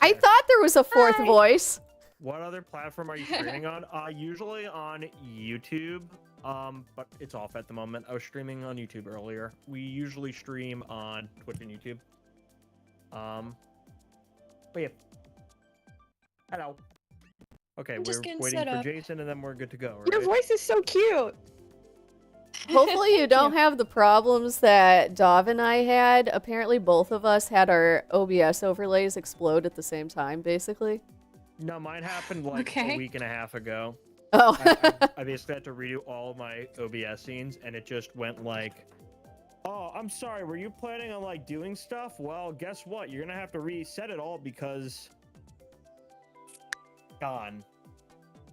was I there. thought there was a fourth voice. What other platform are you streaming on? Usually on YouTube, but it's off at the moment. I was streaming on YouTube earlier. We usually stream on Twitch and YouTube. But yeah. Hello. Okay, I'm we're just getting waiting set for up. Jason, and then we're good to go, right? Your voice is so cute. Hopefully you don't have the problems that Dov and I had. Apparently both of us had our OBS overlays explode at the same time, basically. No, mine happened like a week and a half ago. Oh. I basically had to redo all of my OBS scenes, and it just went like, oh, I'm sorry, were you planning on like doing stuff? Well, guess what? You're gonna have to reset it all because gone.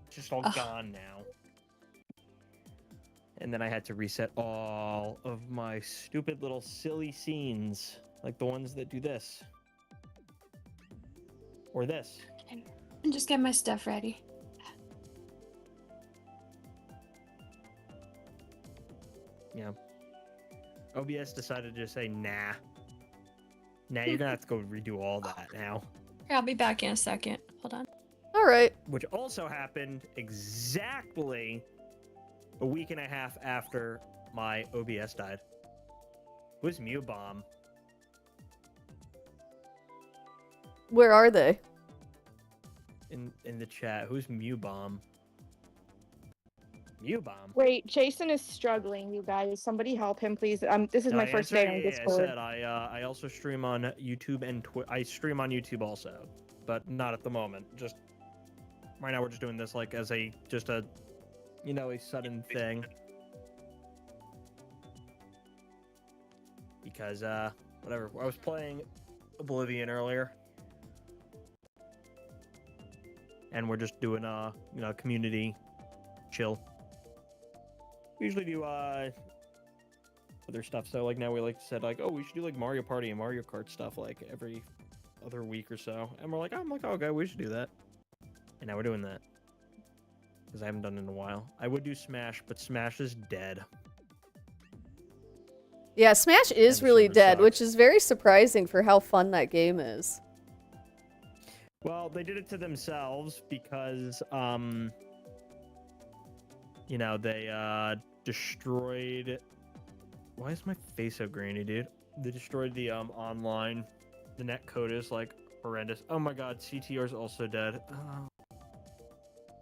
It's just all gone now. And then I had to reset all of my stupid little silly scenes, like the ones that do this. Or this. And just get my stuff ready. Yeah. OBS decided to just say, nah. Nah, you're gonna have to go redo all that now. Here, I'll be back in a second. Hold on. All right. Which also happened exactly a week and a half after my OBS died. Who's Mew Bomb? Where are they? In the chat. Who's Mew Bomb? Mew Bomb. Wait, Jason is struggling, you guys. Somebody help him, please. This is No, my I first answered- day on yeah, Discord. I also stream on YouTube and I stream on YouTube also, but not at the moment. Just right now, we're just doing this like as a a sudden thing. Because whatever, I was playing Oblivion earlier, and we're just doing community chill. We usually do other stuff. So like now we said oh, we should do like Mario Party and Mario Kart stuff like every other week or so. And I'm like, oh, okay, we should do that. And now we're doing that. Because I haven't done it in a while. I would do Smash, but Smash is dead. Yeah, Smash is the really server dead, sucks. which is very surprising for how fun that game is. Well, they did it to themselves because they destroyed. Why is my face so grainy, dude? They destroyed the online. The net code is like horrendous. Oh my god, CTR is also dead.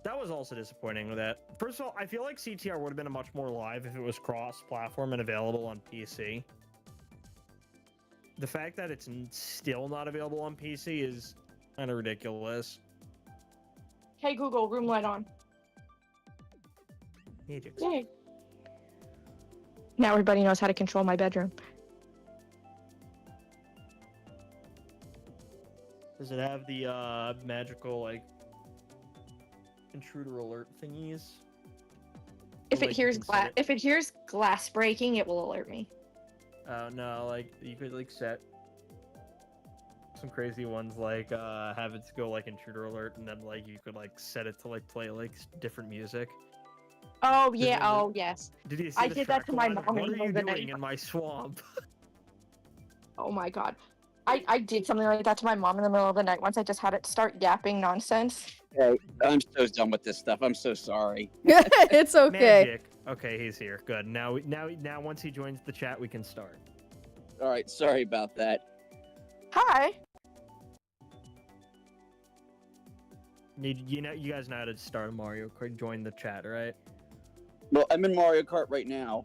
That was also disappointing with that. First of all, I feel like CTR would have been a much more live if it was cross-platform and available on PC. The fact that it's still not available on PC is kind of ridiculous. Hey Google, room light on. Ajax. Yay. Now everybody knows how to control my bedroom. Does it have the magical intruder alert thingies? If Or, it hears you can glass, set it- if it hears glass breaking, it will alert me. Oh no, you could set some crazy ones have it go intruder alert, and then you could set it to play different music. Oh yeah. Remember- Oh yes. Did you see I the did that Shrek to my one? mom What in are you the doing night. in my swamp? Oh my god. I did something like that to my mom in the middle of the night once. I just had it start yapping nonsense. Hey, I'm so done with this stuff. I'm so sorry. It's okay. Magic. Okay, he's here. Good. Now, once he joins the chat, we can start. All right, sorry about that. Hi. You guys know how to start a Mario Kart. Join the chat, right? Well, I'm in Mario Kart right now.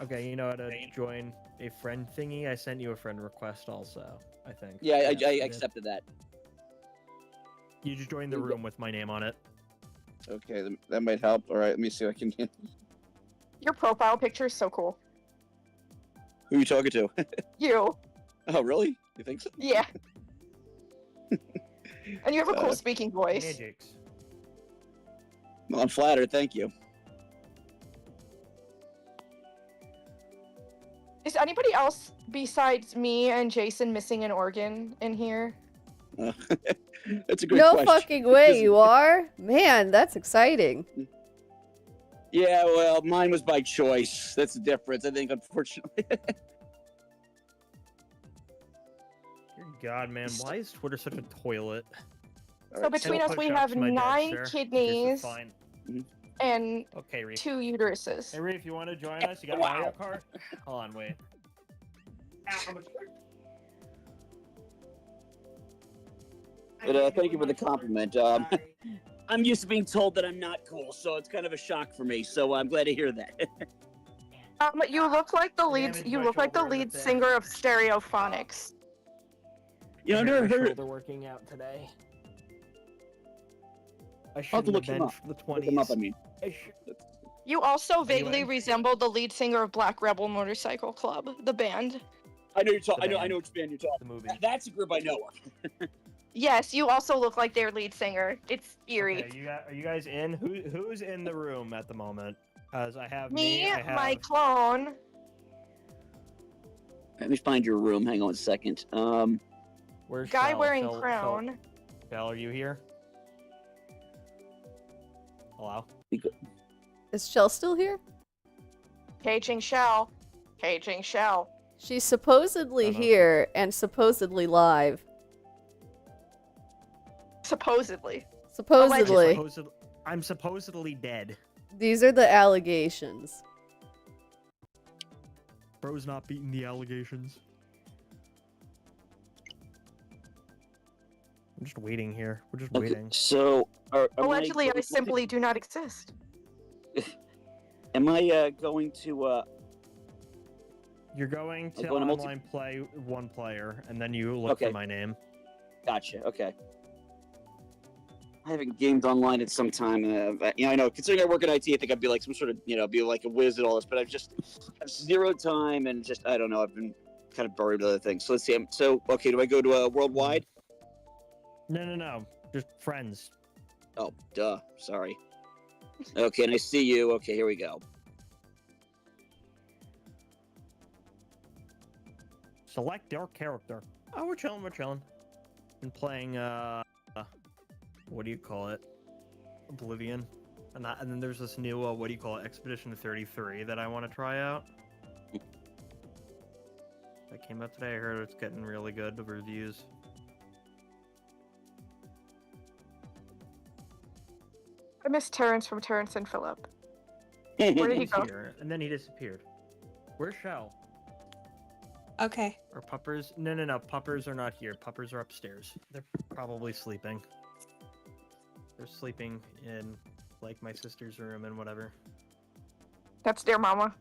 Okay, you know how to join a friend thingy? I sent you a friend request also, I think. Yeah, Yes, I you did. accepted that. You just joined the room with my name on it. Okay, that might help. All right, let me see if I can. Your profile picture is so cool. Who are you talking to? You. Oh, really? You think so? Yeah. And you have a cool speaking voice. Magics. Well, I'm flattered. Thank you. Is anybody else besides me and Jason missing an organ in here? That's a good No question. fucking way you are. Man, that's exciting. Yeah, well, mine was by choice. That's the difference, I think, unfortunately. You're God, man, why is Twitter such a toilet? So between us, we have 9 kidneys Fine. and Okay, Reef. 2 uteruses. Hey, Reef, you want to join us? You got Mario Kart? Hold on, wait. But thank you for the compliment. I'm used to being told that I'm not cool, so it's kind of a shock for me. So I'm glad to hear that. You look like the lead. Damage You my look like the shoulder, lead that's it. singer of Stereophonics. You know, I've never heard. Shoulder working out today. I I'll have to shouldn't have look him been up. for the Look him up, 20s. I mean. You also vaguely Anyway. resemble the lead singer of Black Rebel Motorcycle Club, the band. I know you're talking. The I know band. which band you're talking. The movie. That's a group I know of. Yes, you also look like their lead singer. It's eerie. Okay, are you guys in? Who's in the room at the moment? As I have Me, I have my clone. Let me find your room. Hang on a second. where's Guy Shell? wearing Shell, crown. Shell, are you here? Hello? Is Shell still here? Caging Shell. Caging Shell. She's supposedly Uh-huh. here and supposedly live. Supposedly. Supposedly. I'm supposedly dead. These are the allegations. Bro's not beating the allegations. I'm just waiting here. We're just Okay, waiting. so Allegedly, I simply do not exist. Am I going to? You're going to going to multi- online play one player, and then you look Okay. for my name. Gotcha. Okay. I haven't gamed online in some time. I know. Considering I work in IT, I think I'd be like some sort of, be like a whiz at all this. But I've just have zero time, and just I don't know. I've been kind of buried with other things. So let's see. So okay, do I go to worldwide? No. Just friends. Oh, duh. Sorry. Okay, and I see you. Okay, here we go. Select your character. Oh, we're chilling. Been playing, what do you call it? Oblivion. And then there's this new, what do you call it? Expedition 33 that I want to try out. That came out today. I heard it's getting really good, the reviews. I miss Terrence from Terrence and Phillip. Where did he He's go? here, and then he disappeared. Where's Shell? Okay. Or Puppers? No. Puppers are not here. Puppers are upstairs. They're probably sleeping. They're sleeping in, like, my sister's room and whatever. That's Dear Mama.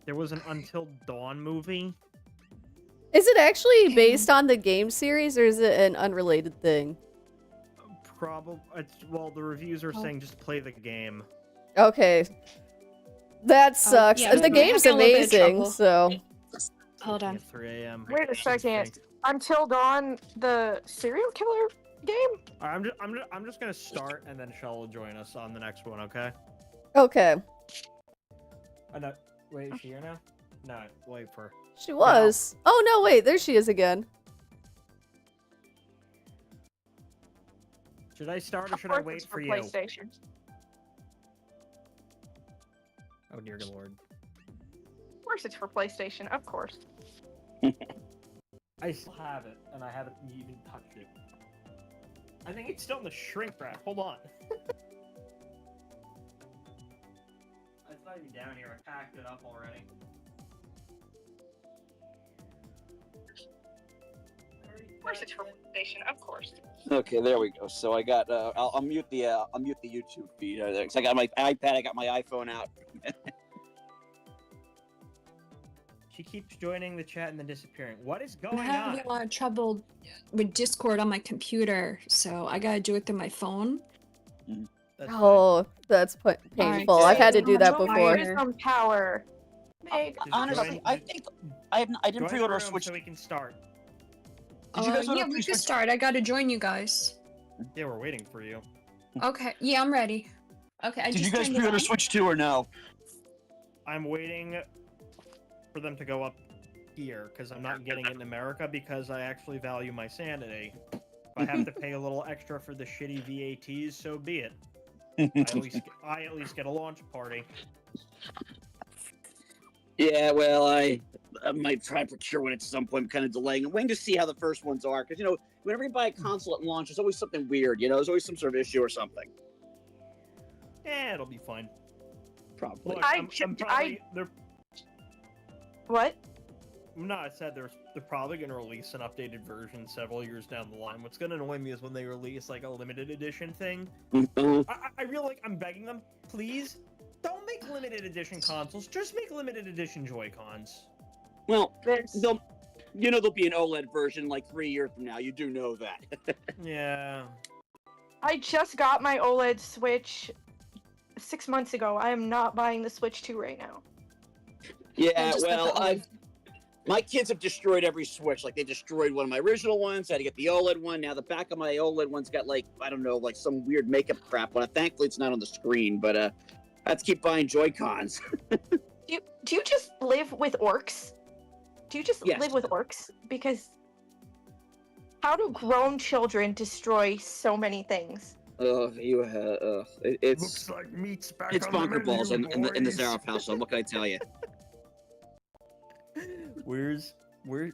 There was an Until Dawn movie. Is it actually based on the game series or is it an unrelated thing? Well, the reviews are saying just play the game. Okay. That sucks. yeah, The we're game's having a little bit of amazing, trouble. so. Hold on. At 3 a.m. Wait a second. Until Dawn, the serial killer game? I'm just gonna start, and then Shell will join us on the next one. Okay? Okay. No, wait, is she here now? No, wait for her. She was. Oh, no, wait. There she is again. Should I start or Of should I course wait it's for you? PlayStation. Oh dear lord. Of course it's for PlayStation. Of course. I still have it, and I haven't even touched it. I think it's still in the shrink wrap. Hold on. It's not even down here. I packed it up already. Of course it's for PlayStation. Of course. Okay, there we go. So I got. I'll mute the YouTube feed there. Cause I got my iPad. I got my iPhone out. She keeps joining the chat and then disappearing. What is I'm going having on? a lot of trouble with Discord on my computer, so I gotta do it through my phone. That's fine. Oh, that's painful. I've had to do that Join before. your- Some power. Meg, Just Honestly, join- I think I didn't Join the pre-order a room Switch. so we can start. Did you guys order yeah, a we Switch? can start. I gotta join you guys. Yeah, we're waiting for you. Okay. Yeah, I'm ready. Okay. I Did you just guys turned it pre-order on. Switch 2 or no? I'm waiting for them to go up here because I'm not getting it in America because I actually value my sanity. If I have to pay a little extra for the shitty VATs, so be it. I at least get a launch party. Yeah, well, I might try and procure one at some point. I'm kind of delaying. I'm waiting to see how the first ones are, because whenever you buy a console at launch, there's always something weird. There's always some sort of issue or something. It'll be fine. Probably. Look, I'm probably, What? No, I said they're probably going to release an updated version several years down the line. What's going to annoy me is when they release like a limited edition thing. I really I'm begging them, please, don't make limited edition consoles. Just make limited edition Joy-Cons. Well, there'll be an OLED version like 3 years from now. You do know that. Yeah. I just got my OLED Switch 6 months ago. I am not buying the Switch 2 right now. Yeah, well, my kids have destroyed every Switch. Like, they destroyed one of my original ones. I had to get the OLED one. Now the back of my OLED one's got, like, I don't know, like some weird makeup crap on it. Thankfully, it's not on the screen, but I have to keep buying Joy-Cons. Do you just live with orcs? Do you just live with orcs? Because how do grown children destroy so many things? It's Looks like meat's back it's on the bonker balls in menu, the boys. Zaroff household. What can I tell you? Where are you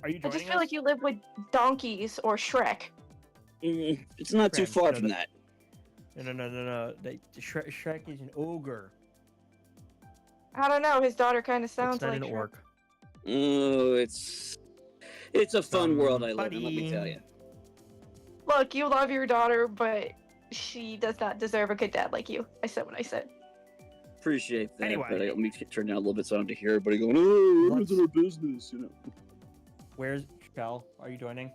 joining I just feel us? like you live with donkeys or Shrek. It's not too Friendz, far no, from that. No. Shrek is an ogre. I don't know. His daughter kind of sounds It's not like an Shrek. orc. Oh, it's a fun world I live in. Let me tell you. Look, you love your daughter, but she does not deserve a good dad like you. I said what I said. Appreciate that. Anyway. But let me turn down a little bit so I don't have to hear everybody going, "Oh, Let's- it's our business," Where's Shell? Are you joining?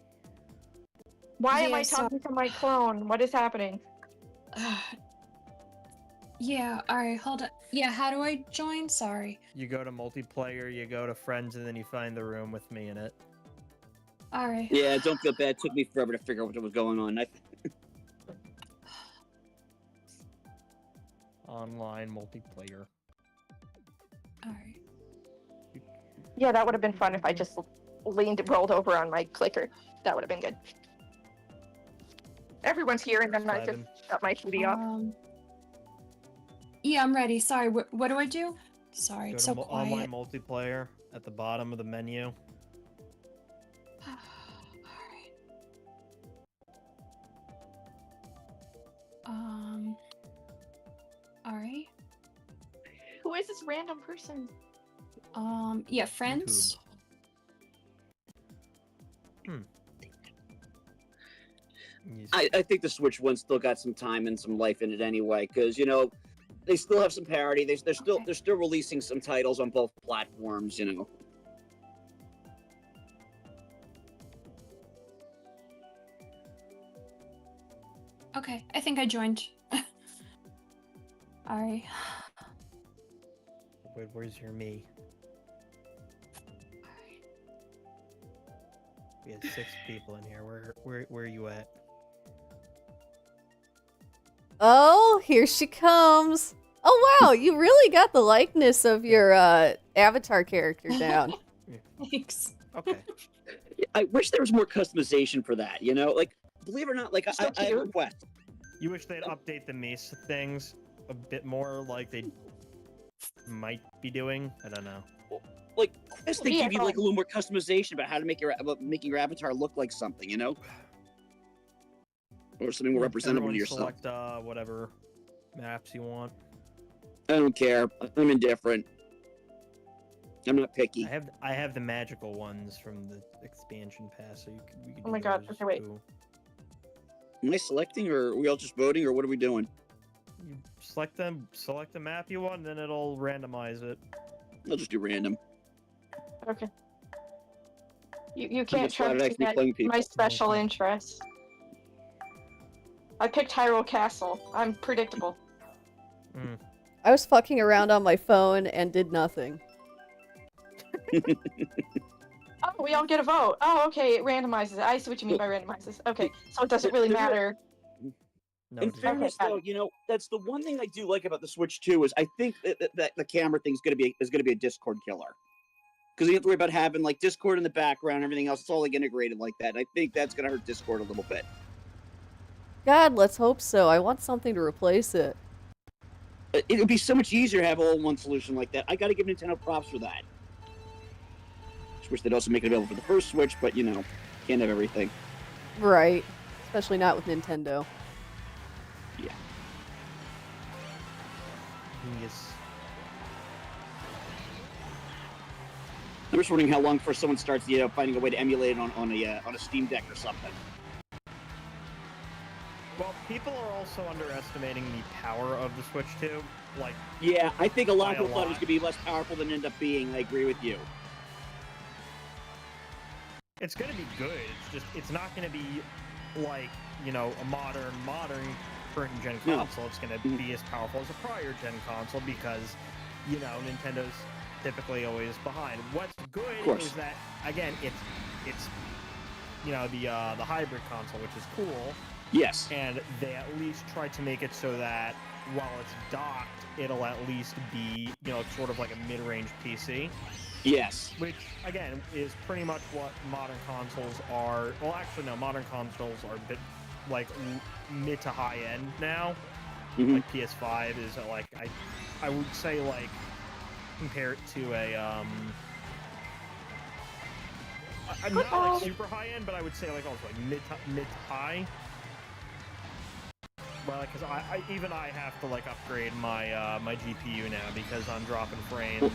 Why am Yeah, I talking to my clone? What is happening? Yeah, alright, hold on. Yeah, how do I join? Sorry. You go to multiplayer, you go to friends, and then you find the room with me in it. Alright. Yeah, don't feel bad. It took me forever to figure out what was going on. Online multiplayer. Alright. Yeah, that would have been fun if I just rolled over on my clicker. That would have been good. Everyone's here, and then I just 7. got my TV off. Yeah, I'm ready. Sorry, what do I do? Sorry, Go it's to so quiet. online multiplayer at the bottom of the menu. Alright. Who is this random person? Yeah, friends. Yes. I think the Switch one still got some time and some life in it anyway, because they still have some parity. They're still releasing some titles on both platforms. Okay, I think I joined. Alright. Wait, where's your me? We had 6 people in here. Where are you at? Oh, here she comes. Oh wow, you really got the likeness of your avatar character down. Thanks. Okay. I wish there was more customization for that. Like, believe it or not, like So I have a cute. request. You wish they'd update the Mesa things a bit more, like they might be doing. I don't know. Like, Quest, they Yeah, give you like a little more customization about how to about making your avatar look like something, or something more representable to Everyone yourself. Select whatever maps you want. I don't care. I'm indifferent. I'm not picky. I have the magical ones from the expansion pass, so we could Oh do my God, those okay, wait. too. Am I selecting, or are we all just voting, or what are we doing? You select the map you want, and then it'll randomize it. I'll just do random. Okay. You can't That's why I trust like me at playing people. my special Okay. interests. I picked Hyrule Castle. I'm predictable. I was fucking around on my phone and did nothing. Oh, we all get a vote. Oh, okay, it randomizes it. I see what you mean by randomizes. Okay, so it doesn't really matter. No, In it doesn't. fairness, Okay, though, that's the one thing I do like about the Switch 2 is I think that the camera thing is gonna be a Discord killer, because you have to worry about having like Discord in the background, and everything else. It's all like integrated like that. And I think that's gonna hurt Discord a little bit. God, let's hope so. I want something to replace it. It would be so much easier to have all one solution like that. I got to give Nintendo props for that. Wish they'd also make it available for the first Switch, but you know, can't have everything. Right. Especially not with Nintendo. Yeah. Yes. I'm just wondering how long before someone starts, finding a way to emulate it on a Steam Deck or something. Well, people are also underestimating the power of the Switch 2. Like, yeah, I think a lot of by a people thought it was lot. going to be less powerful than it ended up being. I agree with you. it's going to be good. It's not going to be like, a modern current gen No. console. It's going to be as powerful as a prior gen console because, Nintendo's typically always behind. What's good is that, again, it's the hybrid console, which is cool. Yes. And they at least try to make it so that while it's docked, it'll at least be, sort of like a mid-range PC. Yes. Which, again, is pretty much what modern consoles are. Well, actually, no, modern consoles are a bit, like, mid to high end now. Mm-hmm. Like, PS5 is, like, I would say, like, compare it to a, not, like, super high end, but I would say, like, also, like, mid to high. Well, because I have to, like, upgrade my, my GPU now because I'm dropping frames.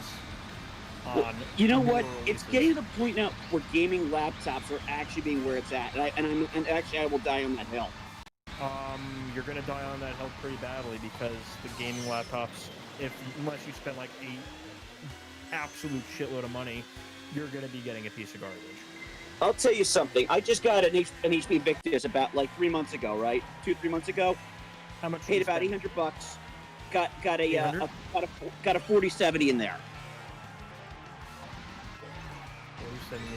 You know what? Releases. It's getting to the point now where gaming laptops are actually being where it's at, and actually I will die on that hill. You're gonna die on that hill pretty badly because the gaming laptops, unless you spend like an absolute shitload of money, you're gonna be getting a piece of garbage. I'll tell you something. I just got an HP Victus about like 3 months ago, right? 2-3 months ago. How much? Paid about $800. Got a 4070 in there.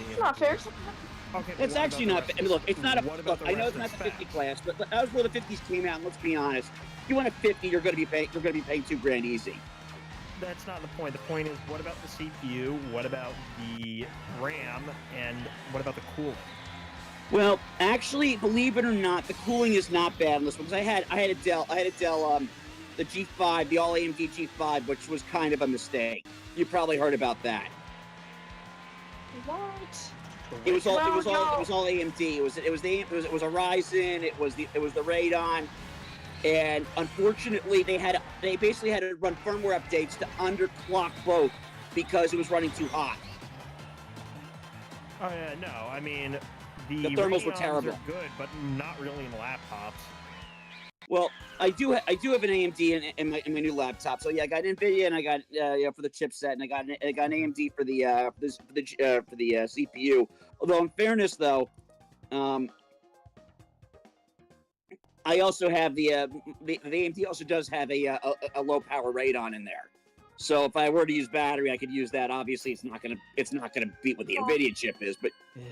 It's not fair. Okay, It's actually not. I mean, look, it's not a. What Look, about the I know rest it's not of the the 50 specs? class, but that was where the 50s came out. And let's be honest, if you want a 50, you're going to be paying. You're going to be paying $2,000 easy. That's not the point. The point is, what about the CPU? What about the RAM? And what about the cooling? Well, actually, believe it or not, the cooling is not bad on this one because I had a Dell, the G5, the all AMD G5, which was kind of a mistake. You probably heard about that. What? It was all No, AMD. It was a Ryzen. It was the Radeon, and unfortunately they basically had to run firmware updates to underclock both because it was running too hot. Oh yeah, no. I mean, the thermals were Radeons terrible. are good, but not really in laptops. Well, I do have an AMD in my new laptop. So yeah, I got NVIDIA and I got for the chipset, and I got an AMD for the CPU. Although in fairness, though, I also have the AMD also does have a low power Radeon in there. So if I were to use battery, I could use that. Obviously, it's not gonna beat what the NVIDIA chip is, but. Yeah.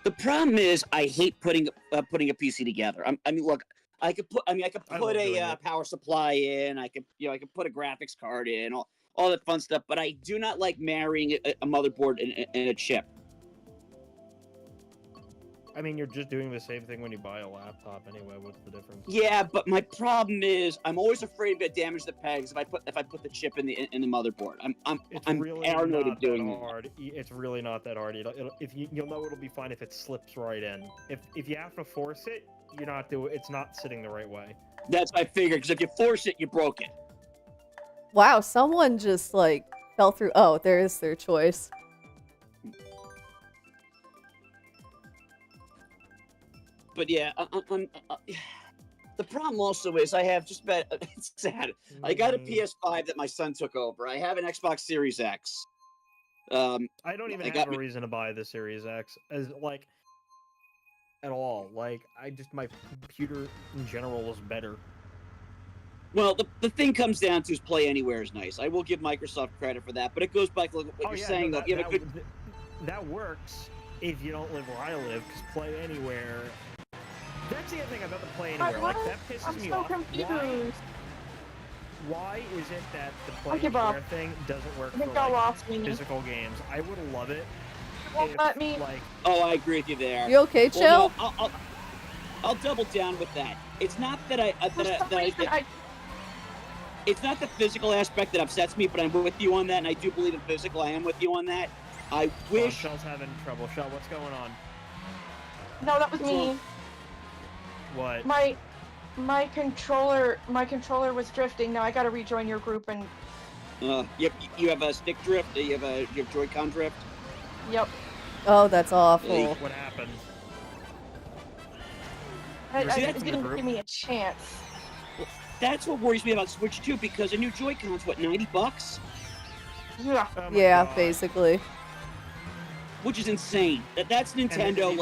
The problem is, I hate putting a PC together. I could put I love doing a it. power supply in. I could put a graphics card in, all that fun stuff. But I do not like marrying a motherboard and a chip. I mean, you're just doing the same thing when you buy a laptop anyway. What's the difference? Yeah, but my problem is, I'm always afraid to damage the pegs if I put the chip in the motherboard. I'm Really paranoid not of doing that that. hard. It's really not that hard. You'll know it'll be fine if it slips right in. If you have to force it, it's not sitting the right way. That's what I figured. Because if you force it, you broke it. Wow, someone just like fell through. Oh, there's their choice. But yeah, the problem also is I have just about. It's sad. I got a PS5 that my son took over. I have an Xbox Series X. I don't even have a reason to buy the Series X at all. Like, my computer in general is better. Well, the thing comes down to is Play Anywhere is nice. I will give Microsoft credit for that, but it goes back to what you're saying. No, though. That works if you don't live where I live, because Play Anywhere. That's the other thing about the Play Anywhere. Like, that pisses me off. Why is it that the Play Anywhere thing doesn't work for physical games? I would love it. Let me. Oh, I agree with you there. You okay, Chill? Well, no, I'll double down with that. It's not that it's not the physical aspect that upsets me, but I'm with you on that, and I do believe in physical. I am with you on that. I wish. Shell's having trouble. Shell, what's going on? No, that was me. What? My controller was drifting. Now I gotta rejoin your group and. You have a stick drift. You have Joy-Con drift. Yep. Oh, that's awful. What happened? It didn't give me a chance. Well, that's what worries me about Switch 2, because a new Joy-Con's what, $90? Yeah. Oh Yeah, God. basically. Which is insane. That's Nintendo,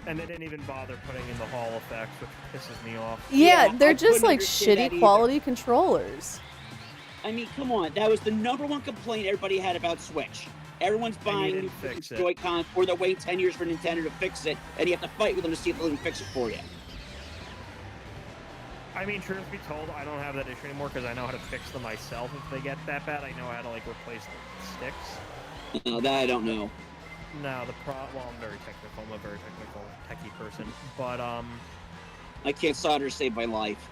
And they didn't even bother putting in the Hall effects, which pisses me off. Yeah, Yeah, they're I just couldn't like understand that shitty either. quality controllers. I mean, come on. That was the #1 complaint everybody had about Switch. Everyone's buying didn't fix it. Joy-Cons, or they're waiting 10 years for Nintendo to fix it, and you have to fight with them to see if they'll even fix it for you. I mean, truth be told, I don't have that issue anymore because I know how to fix them myself if they get that bad. I know how to, like, replace the sticks. No, that I don't know. No, well, I'm very technical. I'm a very technical, techie person. But, I can't solder to save my life.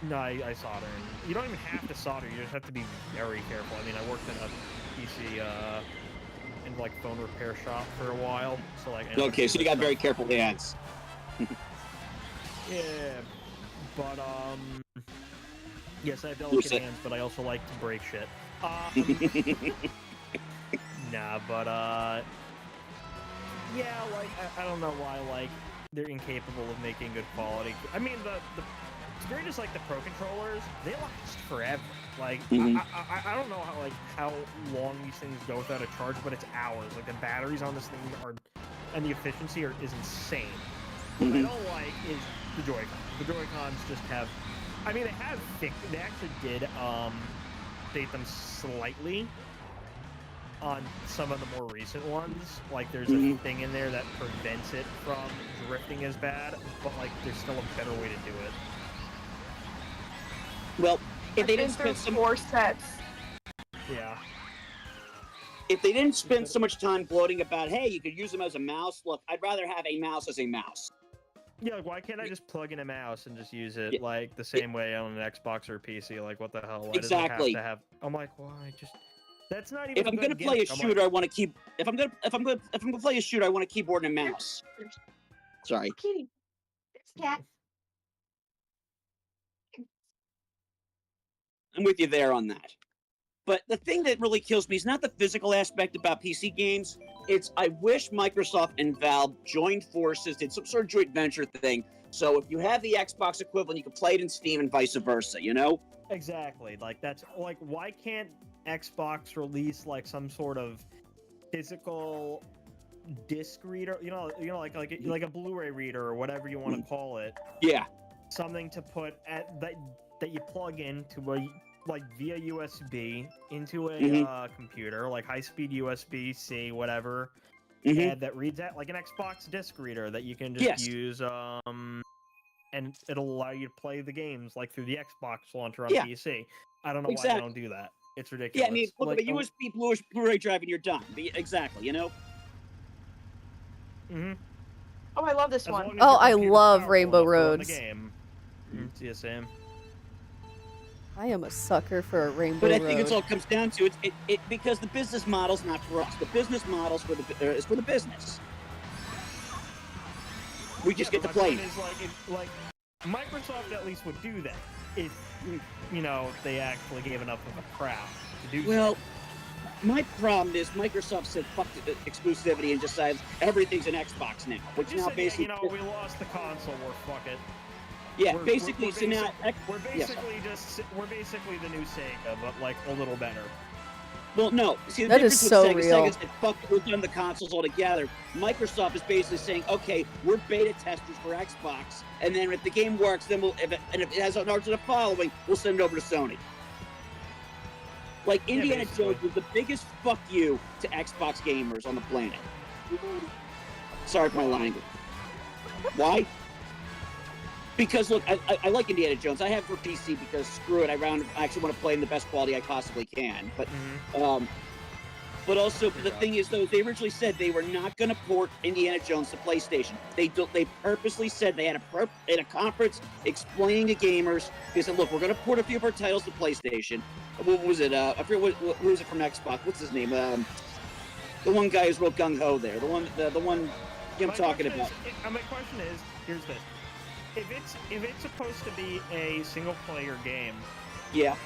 no, I solder. And you don't even have to solder. You just have to be very careful. I mean, I worked in a PC, in, like, phone repair shop for a while. So, like... Okay, so you got very careful hands. Yeah, but, yes, I have delicate hands, but I also like to break shit. Nah, but, yeah, like, I don't know why, like, they're incapable of making good quality. I mean, it's great as, like, the Pro Controllers, they last forever. Like, I don't know how long these things go without a charge, but it's hours. Like, the batteries on this thing and the efficiency is insane. What I don't like is the Joy-Cons. The Joy-Cons just have, I mean, they actually did, update them slightly on some of the more recent ones. Like, there's a thing in there that prevents it from drifting as bad, but, like, there's still a better way to do it. Well, if I've they been didn't through spend 4 sets. Yeah. If they didn't spend so much time gloating about, hey, you could use them as a mouse, look, I'd rather have a mouse as a mouse. Yeah, like, why can't I just plug in a mouse and just use it, like, the same way on an Xbox or a PC? Like, what the hell? Why Exactly. does it have to have... I'm like, why? Just... That's not even If I'm gonna play a shooter, I want to keep. If I'm gonna play a shooter, I want a keyboard and a mouse. Sorry. Kitty. It's cat. I'm with you there on that. But the thing that really kills me is not the physical aspect about PC games. It's I wish Microsoft and Valve joined forces, did some sort of joint venture thing. So if you have the Xbox equivalent, you can play it in Steam and vice versa, you know? Exactly. Like, that's... Like, why can't Xbox release, like, some sort of physical disc reader? You know, like a Blu-ray reader or whatever you want to call it. Yeah. Something to put at... That you plug into like via USB into a computer, like high-speed USB-C, whatever, and that reads that like an Xbox disc reader that you can just use, and it'll allow you to play the games like through the Xbox launcher on PC. I don't know why they don't do that. It's ridiculous. Yeah, I mean, look like, at a USB Blu-ray drive and you're done. Exactly, you know? Oh, I love this one. Oh, I love Rainbow Roads. The game. See, same. I am a sucker for a Rainbow But I Road. think it all comes down to it because the business model's not for us. The business model's is for the business. We just get to play. Is like Microsoft at least would do that if they actually gave enough of a crap to do. Well, my problem is Microsoft said fuck exclusivity and decides everything's an Xbox now, which now basically we lost the console war. Fuck it. Yeah, we're basically, basically we're we're basically the new Sega, but like a little better. Well, no. See, the that is difference so with real. Sega said, fuck, we're done the consoles altogether. Microsoft is basically saying, okay, we're beta testers for Xbox, and then if the game works, then if it has an arch of the following, we'll send it over to Sony. Like, Indiana Jones was the biggest fuck you to Xbox gamers on the planet. Sorry for my language. Why? Because, look, I like Indiana Jones. I have it for PC because, screw it, I actually want to play in the best quality I possibly can. But also, the thing is, though, they originally said they were not going to port Indiana Jones to PlayStation. They purposely said they had a conference explaining to gamers. They said, look, we're going to port a few of our titles to PlayStation. What was it? I forget who was it from Xbox. What's his name? The one guy who's real gung ho there. The one I'm talking about. My question is, here's this: if it's supposed to be a single player game, yeah,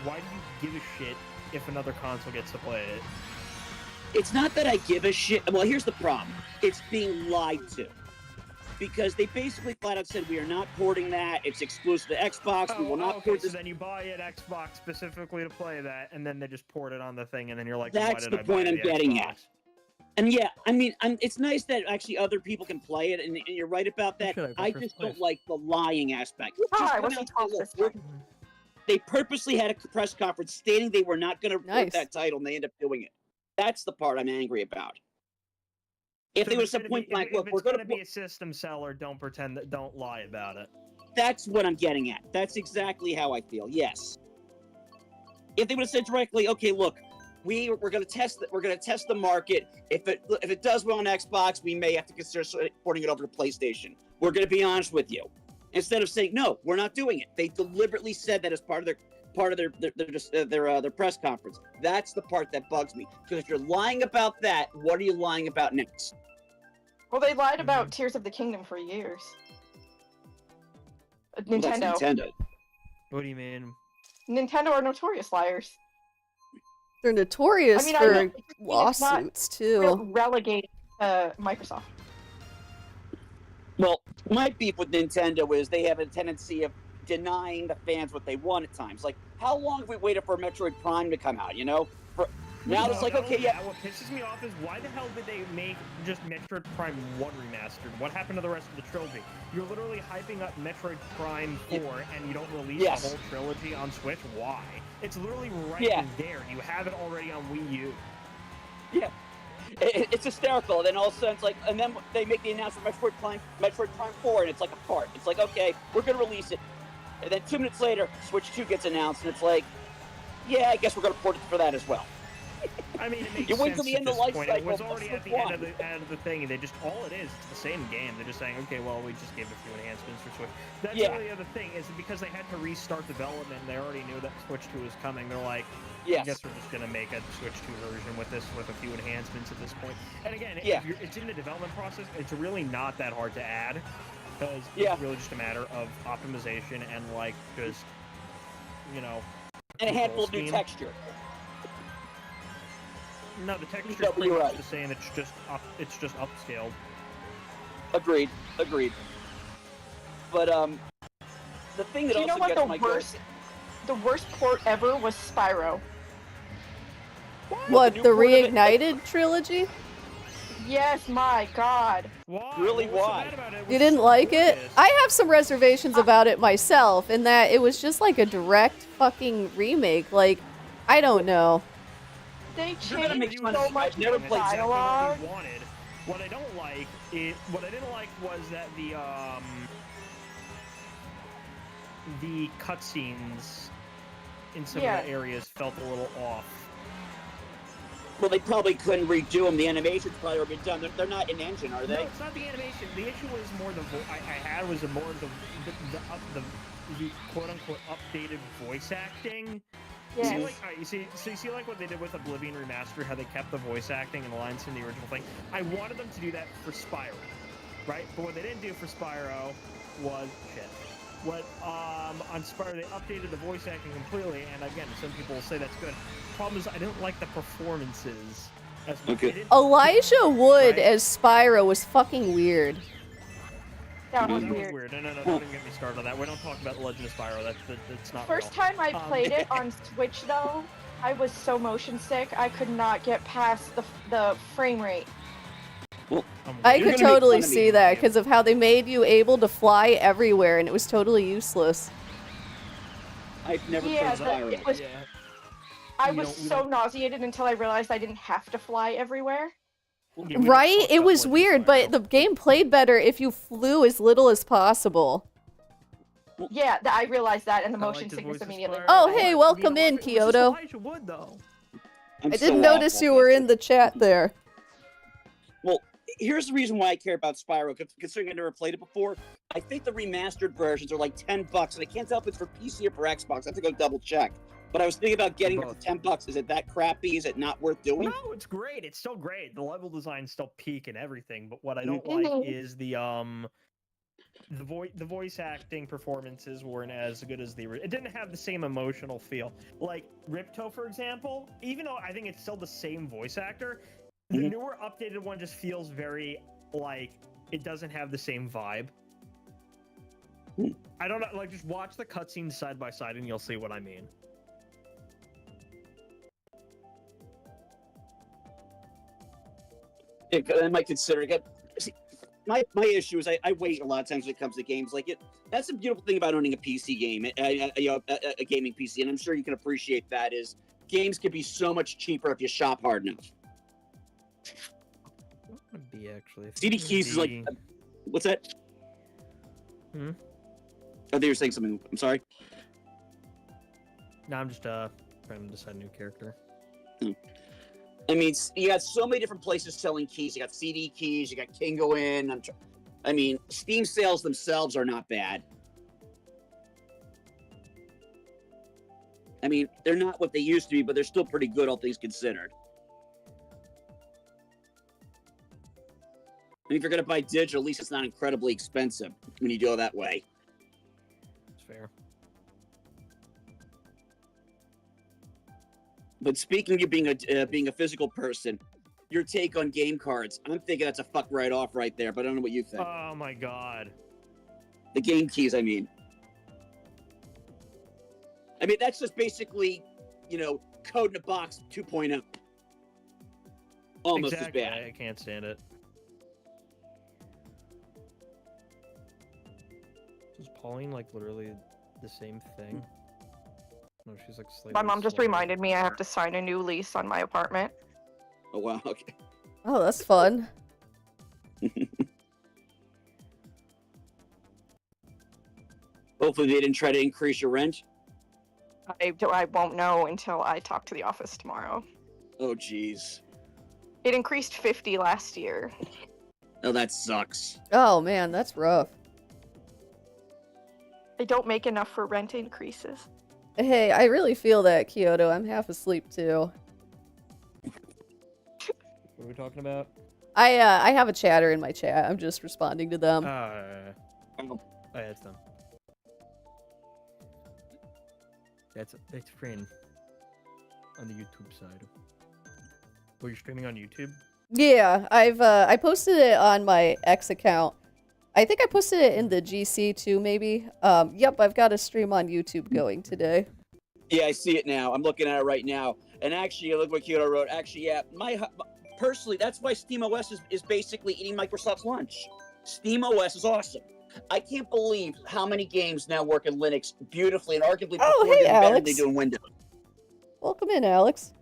why do you give a shit if another console gets to play it? It's not that I give a shit. Well, here's the problem: it's being lied to. Because they basically flat out said we are not porting that. It's exclusive to Xbox. We will not port this. So then you buy an Xbox specifically to play that, and then they just port it on the thing, and then you're like, that's why did the I point buy I'm the getting Xbox? at. And yeah, I mean, it's nice that actually other people can play it, and you're right about that. I just don't like the lying aspect. They purposely had a press conference stating they were not going to port that title, and they end up doing it. That's the part I'm angry about. If they were some point blank, look, we're going to be a system seller. Don't pretend that. Don't lie about it. That's what I'm getting at. That's exactly how I feel. Yes. If they would have said directly, okay, look, we're going to test it. We're going to test the market. If it does well on Xbox, we may have to consider porting it over to PlayStation. We're going to be honest with you. Instead of saying no, we're not doing it. They deliberately said that as part of their press conference. That's the part that bugs me. Because if you're lying about that, what are you lying about next? Well, they lied about Tears of the Kingdom for years. Nintendo. Well, that's Nintendo. What do you mean? Nintendo are notorious liars. They're notorious for lawsuits too. Relegated to Microsoft. Well, my beef with Nintendo is they have a tendency of denying the fans what they want at times. Like, how long have we waited for Metroid Prime to come out, you know? Now it's like, okay, yeah. What pisses me off is why the hell did they make just Metroid Prime 1 remastered? What happened to the rest of the trilogy? You're literally hyping up Metroid Prime 4 and you don't release the whole trilogy on Switch? Why? It's literally right there. You have it already on Wii U. Yeah. It's hysterical. And then all of a sudden it's like, and then they make the announcement of Metroid Prime 4 and it's like a part. It's like, okay, we're going to release it. And then 2 minutes later, Switch 2 gets announced and it's like, yeah, I guess we're going to port it for that as well. I mean, it makes you wait sense till the at end of this life point. cycle. It was already at the end of the thing, and they just all it is, it's the same game. They're just saying, okay, well, we just gave a few enhancements for Switch. That's really the other thing is because they had to restart development. And they already knew that Switch 2 was coming. They're like, I guess we're just gonna make a Switch 2 version with a few enhancements at this point. And again, it's in the development process. It's really not that hard to add because it's really just a matter of optimization and like just and a handful of new texture. No, the texture is pretty much the same. It's just upscaled. Agreed. But the thing that also gets my the worst port ever was Spyro. What, the Reignited trilogy? Yes, my God. Why? Really, why? You didn't like it? I have some reservations about it myself, in that it was just like a direct fucking remake. Like, I don't know. They changed so much dialogue. What I don't like what I didn't like was that the cutscenes in some of the areas felt a little off. Well, they probably couldn't redo them. The animation's probably already done. They're not in engine, are they? No, it's not the animation. The issue was more the quote unquote updated voice acting. Yes. You see like what they did with Oblivion Remastered, how they kept the voice acting and the lines from the original thing. I wanted them to do that for Spyro, right? But what they didn't do for Spyro was on Spyro they updated the voice acting completely, and again, some people will say that's good. The problem is I didn't like the performances as much. Okay. Elijah Wood as Spyro was fucking weird. That was weird. No, don't even get me started on that. We don't talk about the Legend of Spyro. That's not First time I played it on Switch, though, I was so motion sick, I could not get past the frame rate. Well, I could totally see that because of how they made you able to fly everywhere, and it was totally useless. I've never played Spyro. I was so nauseated until I realized I didn't have to fly everywhere. Right? It was weird, but the game played better if you flew as little as possible. Yeah, I realized that, and the motion sickness immediately. Oh, hey, welcome in, Kyoto. I didn't notice you were in the chat there. Well, here's the reason why I care about Spyro, considering I never played it before. I think the remastered versions are like $10, and I can't tell if it's for PC or for Xbox. I have to go double check. But I was thinking about getting it for Both. $10. Is it that crappy? Is it not worth doing? No, it's great. It's still great. The level design's still peak and everything. But what I don't Mhm. like is the voice acting performances weren't as good as it didn't have the same emotional feel. Like Ripto, for example, even though I think it's still the same voice actor, the Mhm. newer updated one just feels very like it doesn't have the same vibe. Hmm. I don't know, like just watch the cutscenes side by side and you'll see what I mean. I might consider it. See, my issue is I wait a lot of times when it comes to games. Like that's the beautiful thing about owning a PC game, a gaming PC, and I'm sure you can appreciate that. Is games can be so much cheaper if you shop hard enough. What would be actually? CD keys is like, what's that? Hmm? Oh, they were saying something. I'm sorry. No, I'm just trying to decide a new character. I mean, you got so many different places selling keys. You got CD keys. You got Kingo in. I mean, Steam sales themselves are not bad. I mean, they're not what they used to be, but they're still pretty good, all things considered. I mean, if you're going to buy digital, at least it's not incredibly expensive when you do it that way. It's fair. But speaking of you being a physical person, your take on game cards, I'm thinking that's a fuck right off right there, but I don't know what you think. Oh my god. The game keys, I mean. I mean, that's just basically, code in a box 2.0. Almost Exactly. as bad. I can't stand it. Is Pauline like literally the same thing? No, she's like slightly My mom just slower. reminded me I have to sign a new lease on my apartment. Oh, wow, okay. Oh, that's fun. Hopefully they didn't try to increase your rent. I won't know until I talk to the office tomorrow. Oh, jeez. It increased 50 last year. Oh, that sucks. Oh man, that's rough. They don't make enough for rent increases. Hey, I really feel that, Kyoto. I'm half asleep too. What are we talking about? I have a chatter in my chat. I'm just responding to them. Oh, yeah, it's them. That's Friend on the YouTube side. Oh, you're streaming on YouTube? Yeah, I posted it on my X account. I think I posted it in the GC too, maybe. Yep, I've got a stream on YouTube going today. Yeah, I see it now. I'm looking at it right now. And actually, look what Kyoto wrote. Actually, yeah, personally, that's why SteamOS is basically eating Microsoft's lunch. SteamOS is awesome. I can't believe how many games now work in Linux beautifully and arguably Oh, perform hey, even better than Alex. they do in Windows. Welcome in, Alex.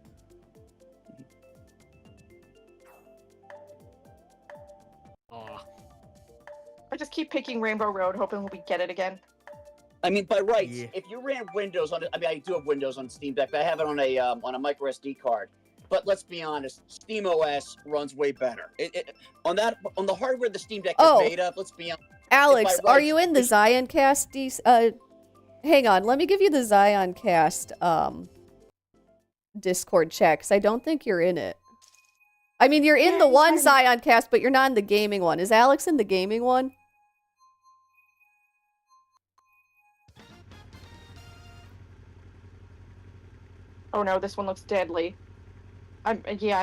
Aw. I just keep picking Rainbow Road, hoping we get it again. I mean, by rights, Yeah. if you ran Windows on it, I mean, I do have Windows on Steam Deck, but I have it on a micro SD card. But let's be honest, SteamOS runs way better. On the hardware the Steam Deck is Oh. made of, let's be honest. Alex, by are rights, you in the it's- Zion Cast? Hang on, let me give you the Zion Cast Discord chat, because I don't think you're in it. I mean, you're in the one Zion Cast, but you're not in the gaming one. Is Alex in the gaming one? Oh no, this one looks deadly. I'm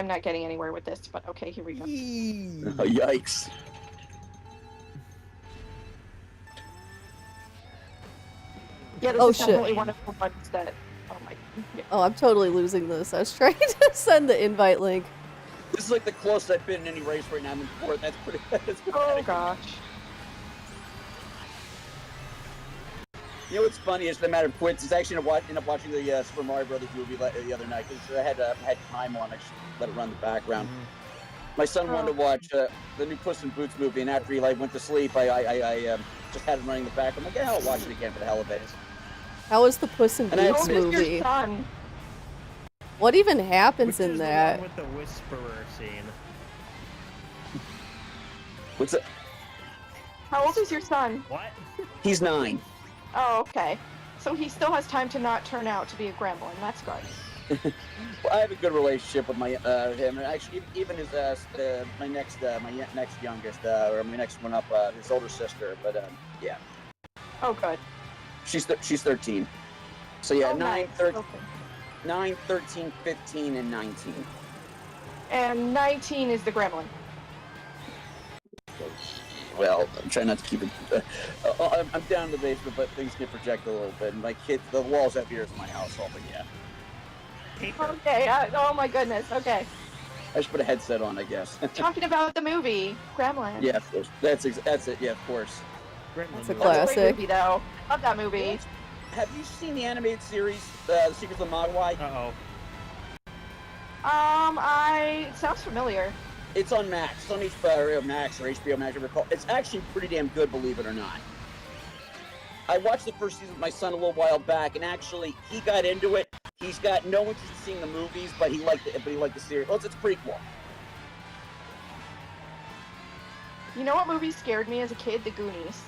not getting anywhere with this, but okay, here we go. Oh, yikes. Yeah, this Oh, is shit. definitely one of the ones that. Oh my. Yeah. Oh, I'm totally losing this. I was trying to send the invite link. This is like the closest I've been in any race right now. I'm in fourth. That's pretty. That's Oh pathetic. gosh. You know what's funny is the matter of coincidence. I actually ended up watching the Super Mario Brothers movie the other night because I had time on. I just let it run in the background. My son wanted to watch the new Puss in Boots movie, and after he went to sleep, I just had it running in the background. I'm like, yeah, I'll watch it again for the hell of it. How was the Puss in And I Boots How old is your movie? son? What even happens Which in is the that? one with the whisperer scene. What's it? How old is your son? What? He's 9. Oh, okay. So he still has time to not turn out to be a gremlin. That's good. Well, I have a good relationship with my him, and actually even his my next youngest or my next one up, his older sister. But yeah. Oh, good. She's 13. So yeah, Oh, 9, nice. 13, Okay. 9, 13, 15, and 19. And 19 is the gremlin. Well, I'm trying not to keep it. I'm down in the basement, but things get projected a little bit. And my kids, the walls have ears in my household, but yeah. Okay. Oh my goodness. Okay. I should put a headset on, I guess. Talking about the movie Gremlins. Yeah, of course. That's it. Yeah, of course. Gremlin That's a movie. That's a classic. great movie, though. Love that movie. Have you seen the animated series, The Secrets of the Mogwai? Uh-oh. It sounds familiar. It's on Max. It's on HBO Max or HBO Max, whatever it's called. It's actually pretty damn good, believe it or not. I watched the first season with my son a little while back, and actually, he got into it. He's got no interest in seeing the movies, but he liked the series. Well, it's a prequel. You know what movie scared me as a kid? The Goonies.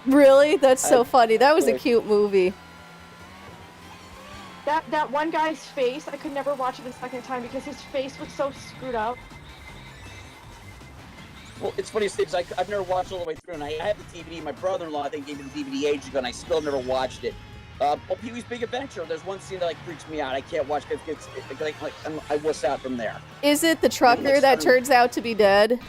Really? That's so funny. That was a cute movie. That one guy's face, I could never watch it the second time because his face was so screwed up. Well, it's funny because I've never watched all the way through, and I have the DVD. My brother-in-law, I think, gave me the DVD ages ago, and I still never watched it. Pee-wee's Big Adventure. There's one scene that like freaks me out. I can't watch it. I wuss out from there. Is it the trucker that turns out to be dead?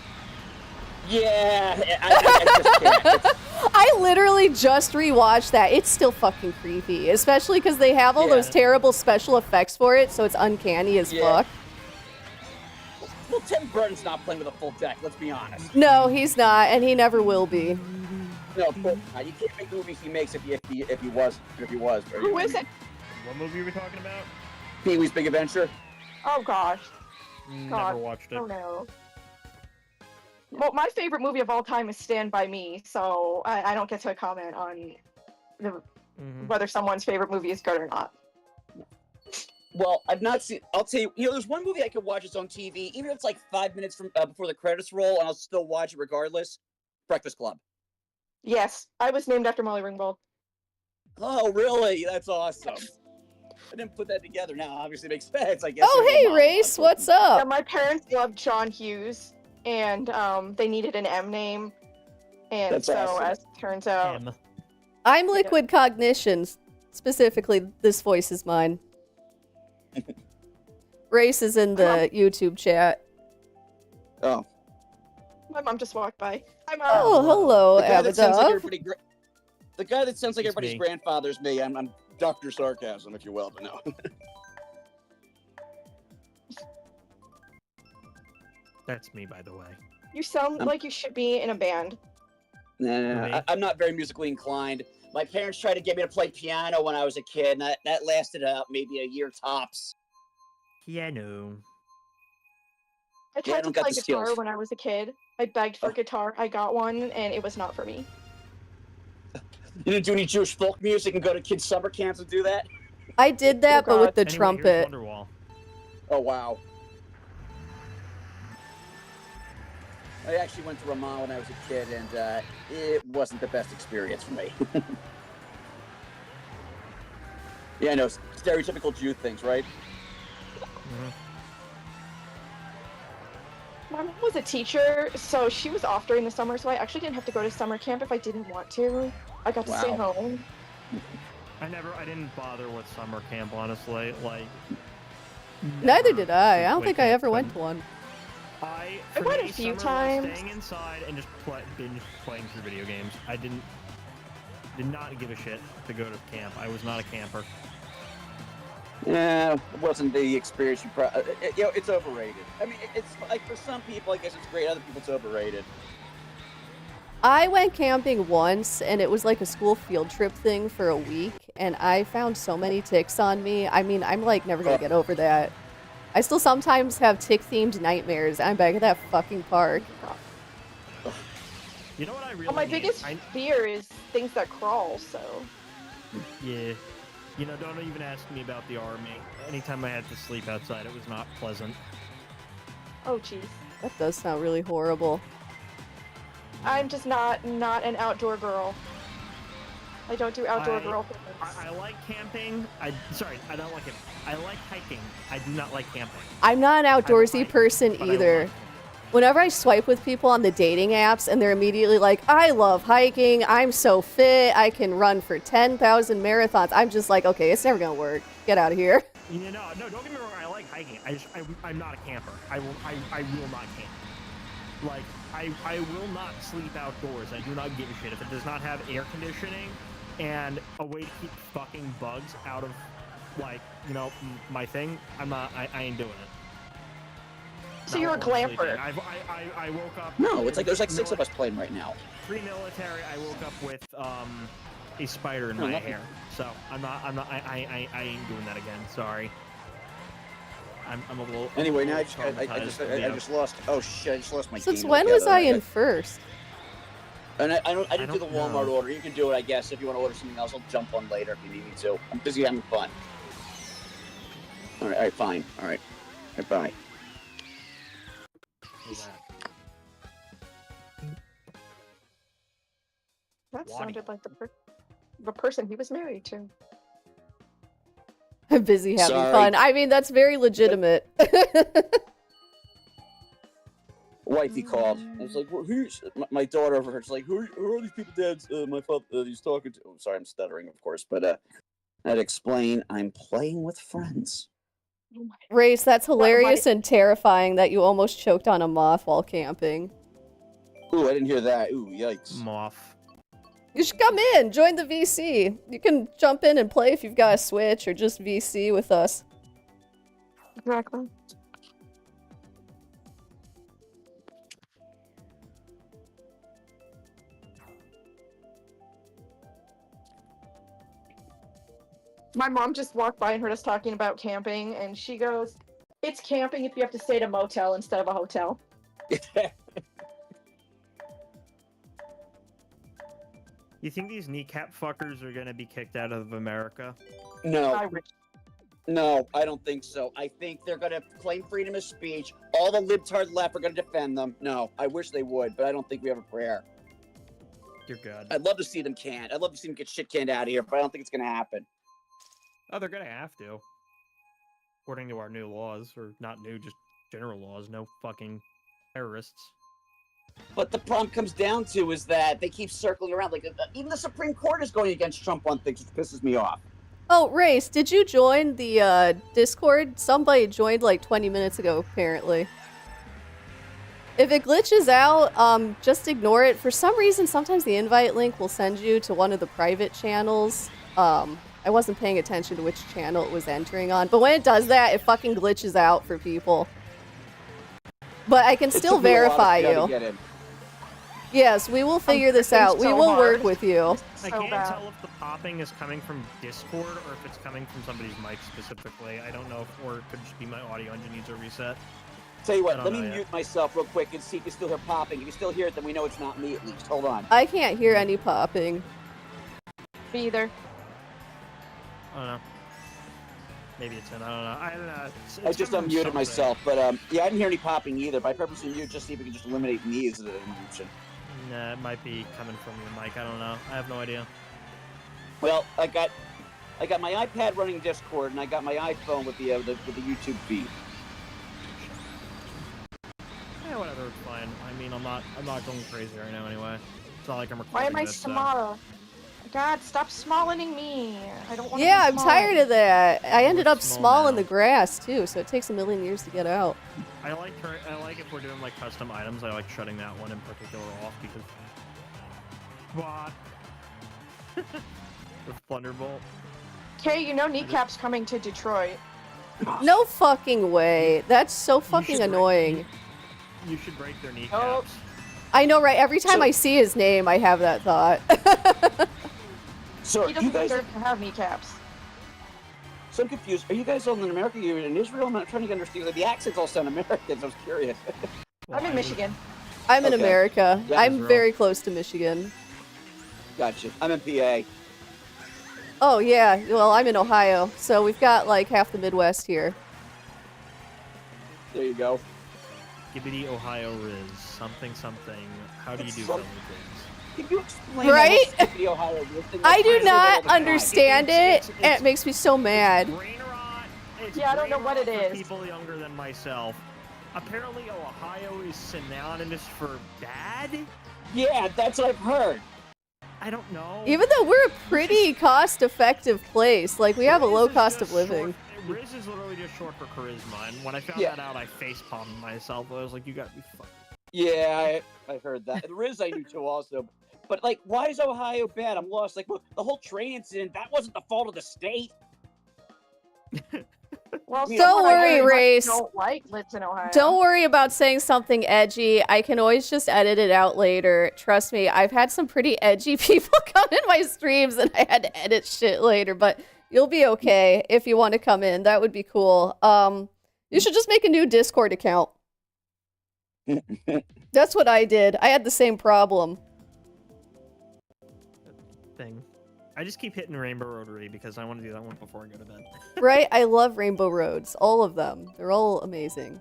Yeah, I just can't. I literally just rewatched that. It's still fucking creepy, especially because they have all those terrible special effects for it, so it's uncanny as fuck. Well, Tim Burton's not playing with a full deck. Let's be honest. No, he's not, and he never will be. No, of course not. You can't make the movies he makes if he was. Who is it? What movie are we talking about? Pee-wee's Big Adventure. Oh gosh. Never watched it. Oh no. Well, my favorite movie of all time is Stand By Me, so I don't get to comment on whether someone's favorite movie is good or not. Well, I've not seen. I'll tell you. There's one movie I could watch. It's on TV, even if it's like 5 minutes from before the credits roll, and I'll still watch it regardless. Breakfast Club. Yes, I was named after Molly Ringwald. Oh, really? That's awesome. I didn't put that together. Now, obviously, it makes sense. I guess. Oh, hey, Race, what's Yeah, up? my parents loved John Hughes, and they needed an M name, and That's so awesome. as it turns out, I'm Liquid Cognition. Specifically, this voice is mine. Race is in the YouTube chat. Oh. my mom just walked by. Hi, Mom. Oh, hello, The guy that sounds like Abadov. everybody. The guy that sounds like It's everybody's me. grandfather's me. I'm Dr. Sarcasm, if you will, but no. That's me, by the way. You sound like you should be in a band. Nah, I'm not very musically inclined. My parents tried to get me to play piano when I was a kid, and that lasted maybe a year tops. Piano. I tried to don't got play the guitar skills. when I was a kid. I begged for a guitar. I got one, and it was not for me. You didn't do any Jewish folk music and go to kids' summer camps and do that? I did that, but with the Anyway, here's trumpet. Wonderwall. Oh, wow. I actually went to Ramon when I was a kid, and it wasn't the best experience for me. Yeah, I know, stereotypical Jew things, right? My mom was a teacher, so she was off during the summer, so I actually didn't have to go to summer camp if I didn't want to. I got to stay Wow. home. I didn't bother with summer camp, honestly. Like, Neither never did I. I don't think I waking ever up went and- to one. I For went a me, few summer was times. Staying inside and just binge playing through video games. I did not give a shit to go to camp. I was not a camper. Yeah, it wasn't the experience it's overrated. I mean, it's like for some people, I guess it's great. Other people, it's overrated. I went camping once, and it was like a school field trip thing for a week, and I found so many ticks on me. I mean, I'm like never gonna get over that. I still sometimes have tick-themed nightmares. I'm back at that fucking park. You know what I really Well, my need? biggest fear is things that crawl, so... Yeah. You know, don't even ask me about the army. Anytime I had to sleep outside, it was not pleasant. Oh, jeez. That does sound really horrible. I'm just not an outdoor girl. I don't do outdoor I- girl things. I like camping. Sorry, I don't like it. I like hiking. I do not like camping. I'm not an outdoorsy hike, person but I either. like it. Whenever I swipe with people on the dating apps and they're immediately like, I love hiking, I'm so fit, I can run for 10,000 marathons, I'm just like, okay, it's never gonna work. Get out of here. No, don't get me wrong. I like hiking. I'm not a camper. I will not camp. Like, I will not sleep outdoors. I do not give a shit if it does not have air conditioning and a way to keep fucking bugs out of, like, my thing. I ain't doing it. So you're a glamper. I woke up. No, it's like there's like 6 of us playing right now. Pre-military, I woke up with a spider in my hair. So I ain't doing that again. Sorry. I'm a little. Anyway, now I traumatized. just lost. Oh shit! I just lost my. Since game when was altogether. I in first? And I didn't do the don't Walmart know. order. You can do it, I guess. If you want to order something else, I'll jump on later if you need me to. I'm busy having fun. All right, fine. All right, bye. That Wadi. sounded like the person he was married to. I'm busy having Sorry. fun. I mean, that's very legitimate. Wifey called. I was like, well, who's my daughter over here? She's like, who are these people Dad's my father he's talking to? Oh, sorry, I'm stuttering, of course, but I'd explain I'm playing with friends. Oh my. Race, that's hilarious and terrifying that you almost choked on a moth while camping. Ooh, I didn't hear that. Ooh, yikes. Moth. You should come in, join the VC. You can jump in and play if you've got a Switch or just VC with us. Exactly. My mom just walked by and heard us talking about camping, and she goes, "It's camping if you have to stay at a motel instead of a hotel." You think these kneecap fuckers are gonna be kicked out of America? No. I wish. No, I don't think so. I think they're going to claim freedom of speech. All the libtard left are going to defend them. No, I wish they would, but I don't think we have a prayer. You're good. I'd love to see them I'd love to see them get shit canned out of here, but I don't think it's going to happen. Oh, they're gonna have to. According to our new laws, or not new, just general laws, no fucking terrorists. But the problem comes down to is that they keep circling around. Like, even the Supreme Court is going against Trump on things, which pisses me off. Oh, Race, did you join the Discord? Somebody joined like 20 minutes ago, apparently. If it glitches out, just ignore it. For some reason, sometimes the invite link will send you to one of the private channels. I wasn't paying attention to which channel it was entering on, but when it does that, it fucking glitches out for people. But I can still verify you. Yes, we will figure this out. We will work with you. I can't tell if the popping is coming from Discord or if it's coming from somebody's mic specifically. I don't know if, or it could just be my audio engine needs a reset. Tell you I what, don't let me know yet. mute myself real quick and see if you still hear popping. If you still hear it, then we know it's not me at least. Hold on. I can't hear any popping. Me either. I don't know. Maybe it's in. I don't know. I just coming from unmuted something. myself, but yeah, I didn't hear any popping either. But I purposely muted just to see if we can just eliminate me as an interruption. Nah, it might be coming from your mic. I don't know. I have no idea. Well, I got my iPad running Discord, and I got my iPhone with the YouTube feed. Yeah, whatever. It's fine. I mean, I'm not going crazy right now anyway. It's not like I'm recording Why am I this, so- small? God, stop smalling me. I don't want to Yeah, be I'm small. tired of that. I ended We're up small small in now. the grass, too, so it takes a million years to get out. I like if we're doing like custom items. I like shutting that one in particular off because what? The Thunderbolt. Okay, you know Kneecap's coming to Detroit. No fucking way. That's so You fucking should annoying. You should break their kneecaps. I know, right? Every time So- I see his name, I have that thought. So, He you doesn't guys, deserve to have kneecaps. so I'm confused. Are you guys all in America? You're in Israel? I'm not trying to understand. Like, the accents all sound American. So I was curious. Well, I'm in I was- Michigan. I'm in Okay. America. Yeah, I'm Israel. very close to Michigan. Gotcha. I'm in PA. Oh, yeah. Well, I'm in Ohio, so we've got like half the Midwest here. There you go. Skibbity Ohio Riz. Something something. How do you do filming things? Can you explain Right? that Skippy, Ohio Riz thing? I do say that not all the time. understand it, and it's- it makes me so mad. It's brain rot. It's Yeah, I don't know brain what rot it for is. people younger than myself. Apparently, Ohio is synonymous for bad. Yeah, that's what I've heard. I don't know. Even though we're a pretty cost-effective place, like we have a Riz low is cost just of living. short- Riz is literally just short for charisma, and when I found Yeah. that out, I facepalmed myself. I was like, "You got to be fucking." Yeah, I heard that. The Riz I knew too also. But, like, why is Ohio bad? I'm lost. Like, well, the whole train incident, that wasn't the fault of the state. Well, Don't someone I worry, very much Race. Don't like lives in Ohio. Don't worry about saying something edgy. I can always just edit it out later. Trust me, I've had some pretty edgy people come in my streams and I had to edit shit later, but you'll be okay if you want to come in. That would be cool. You should just make a new Discord account. That's what I did. I had the same problem. Thing. I just keep hitting Rainbow Rotary because I want to do that one before I go to bed. Right? I love Rainbow Roads. All of them. They're all amazing.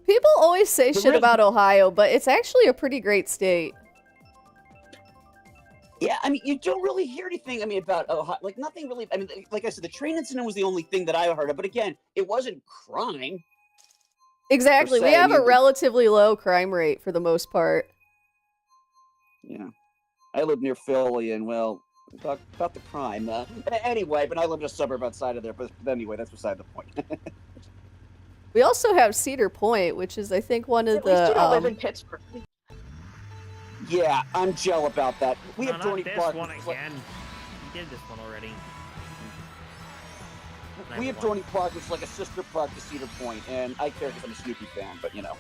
People always say The shit Riz- about Ohio, but it's actually a pretty great state. Yeah, I mean, you don't really hear anything, I mean, about Ohio. Like, nothing really. I mean, like I said, the train incident was the only thing that I heard of. But again, it wasn't crime. Exactly. We se, I have a mean- relatively low crime rate for the most part. Yeah. I live near Philly, and, well, talk about the crime. Anyway, but I live in a suburb outside of there. But anyway, that's beside the point. We also have Cedar Point, which is, I think, one of At least you the. don't live in Pittsburgh. Yeah, I'm gel about that. We have not Dorney this Park. one which is like- again. You did this one already. We have Never mind. Dorney Park, which is like a sister park to Cedar Point, and I care because I'm a Snoopy fan, but you know.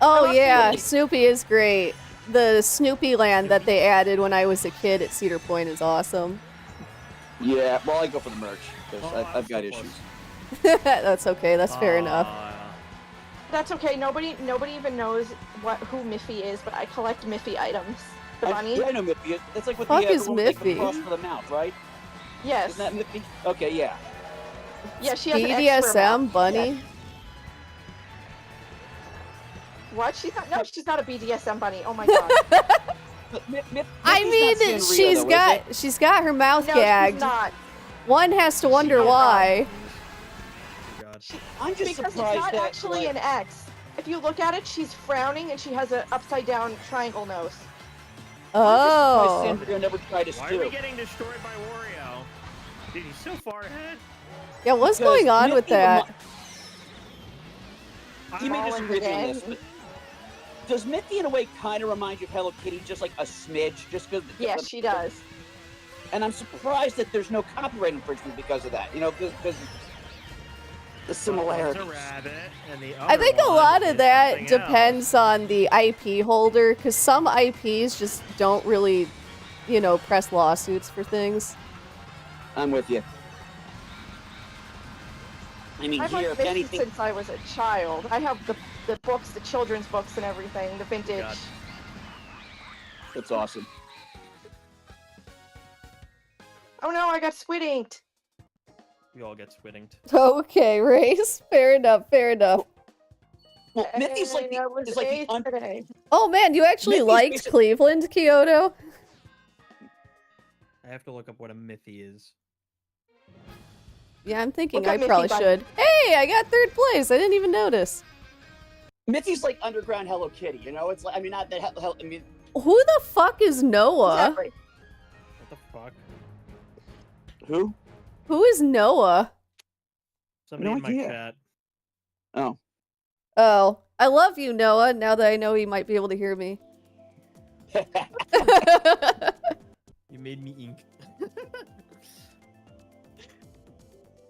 Oh, love yeah. Snoopy. Snoopy is great. The Snoopy land that they added when I was a kid at Cedar Point is awesome. Yeah, well, I go for the merch because Oh, I've got so close. issues. That's okay. That's fair enough. That's okay. Nobody even knows who Miffy is, but I collect Miffy items. The bunny. Yeah, I know Miffy. That's like with Fuck the is woman with the Miffy? cross for the mouth, right? Yes. Isn't that Miffy? Okay, yeah. Yeah, she has an X for a BDSM mouth. bunny? Yes. What? She's not. No, she's not a BDSM bunny. Oh my god. But I mean, she's got her mouth No, gagged. she's not. One has to wonder is not. why. God. I'm just Because it's surprised not that actually like, an X. If you look at it, she's frowning and she has an upside down triangle nose. Oh. Sandra never tried to Why are we stew. getting destroyed by Wario? Dude, he's so far ahead. Yeah, what's Because going on with Miffy that? You may Fallen disagree with me on this, again. but does Miffy in a way kind of remind you of Hello Kitty, just like a smidge? Just because. Yes, she does. And I'm surprised that there's no copyright infringement because of that. You know, because the similarities. One's a rabbit, and the I other think a one lot of is that something else. depends on the IP holder, because some IPs just don't really, press lawsuits for things. I'm with you. I mean, I've here, liked if Miffy anything, since I was a child. I have the books, the children's books and everything, the vintage. God. that's awesome. Oh no, I got squid inked. We all get squiddinged. Okay, Race. Fair enough, fair enough. Well, Miffy's like Hey, I was is like eighth the today. Oh man, you actually Miffy's liked basic- Cleveland, Kyoto? I have to look up what a Miffy is. Yeah, I'm thinking Look up I Miffy, probably bud. should. Hey, I got third place. I didn't even notice. Miffy's like underground Hello Kitty. You know, it's like I mean, not that I mean, Who the fuck is Noah? Exactly. What the fuck? who? Who is Noah? Somebody No in my idea. chat. Oh, Oh, I love you, Noah, now that I know he might be able to hear me. You made me ink.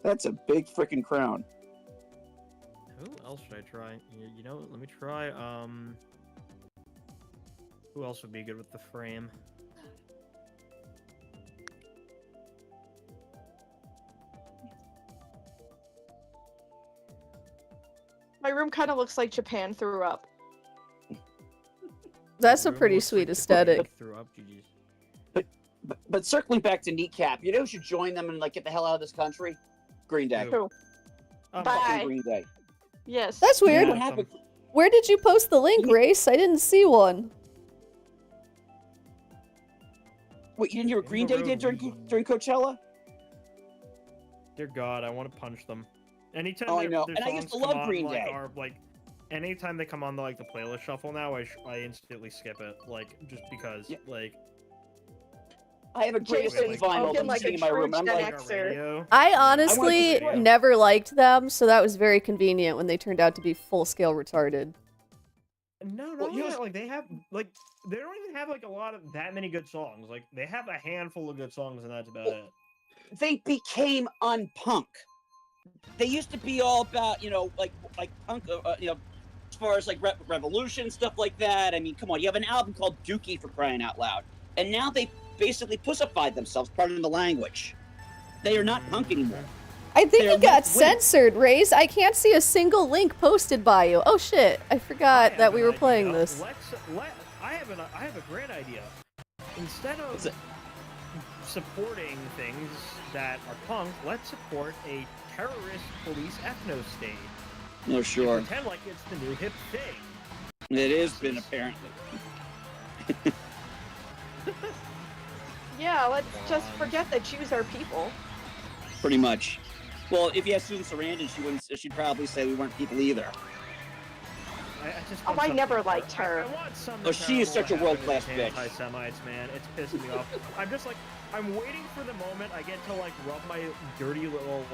that's a big freaking crown. Who else should I try? You know, let me try. Who else would be good with the frame? My room kind of looks like Japan threw up. That's a Room pretty looks sweet like aesthetic. Threw up, GG's. But circling back to Kneecap, you know who should join them and like get the hell out of this country? Green Day. Who? Bye. Fucking Green Day. Yes. That's weird. What happened? Where did you post the link, Race? I didn't see one. Wait, you didn't hear what Green Day did during Coachella? Dear God, I want to punch them. Anytime Oh, I know. their And I songs used to come love on, Green like, Day. Are, like, anytime they come on the playlist shuffle now, I instantly skip it, like, just because, Yeah. like. I have a greatest hits vinyl spoken that's sitting in my room. I'm Gen like, Xer. Radio. I honestly radio. never liked them, so that was very convenient when they turned out to be full-scale retarded. No, Well, you no, know- like they have they don't even have like a lot of that many good songs. Like they have a handful of good songs, and that's about it. they became unpunk. They used to be all about, like punk, as far as like revolution stuff like that. I mean, come on, you have an album called Dookie for crying out loud, and now they basically pussified themselves, pardon the language. They are not punk anymore. I think They're you got left-wing. censored, Race. I can't see a single link posted by you. Oh shit, I forgot that we were playing this. I have a great idea. Instead What's of it? supporting things that are punk, let's support a terrorist police ethno state. No, sure. Pretend like it's the new hip thing. It has been, apparently. Yeah, let's just forget that Jews are people. Pretty much. Well, if you asked Susan Sarandon, she'd probably say we weren't people either. Oh, I never liked her. I want some Oh, she is such a terrible to world-class happen to these bitch. Anti-Semites, man. It's pissing me off. I'm waiting for the moment I get to rub my dirty little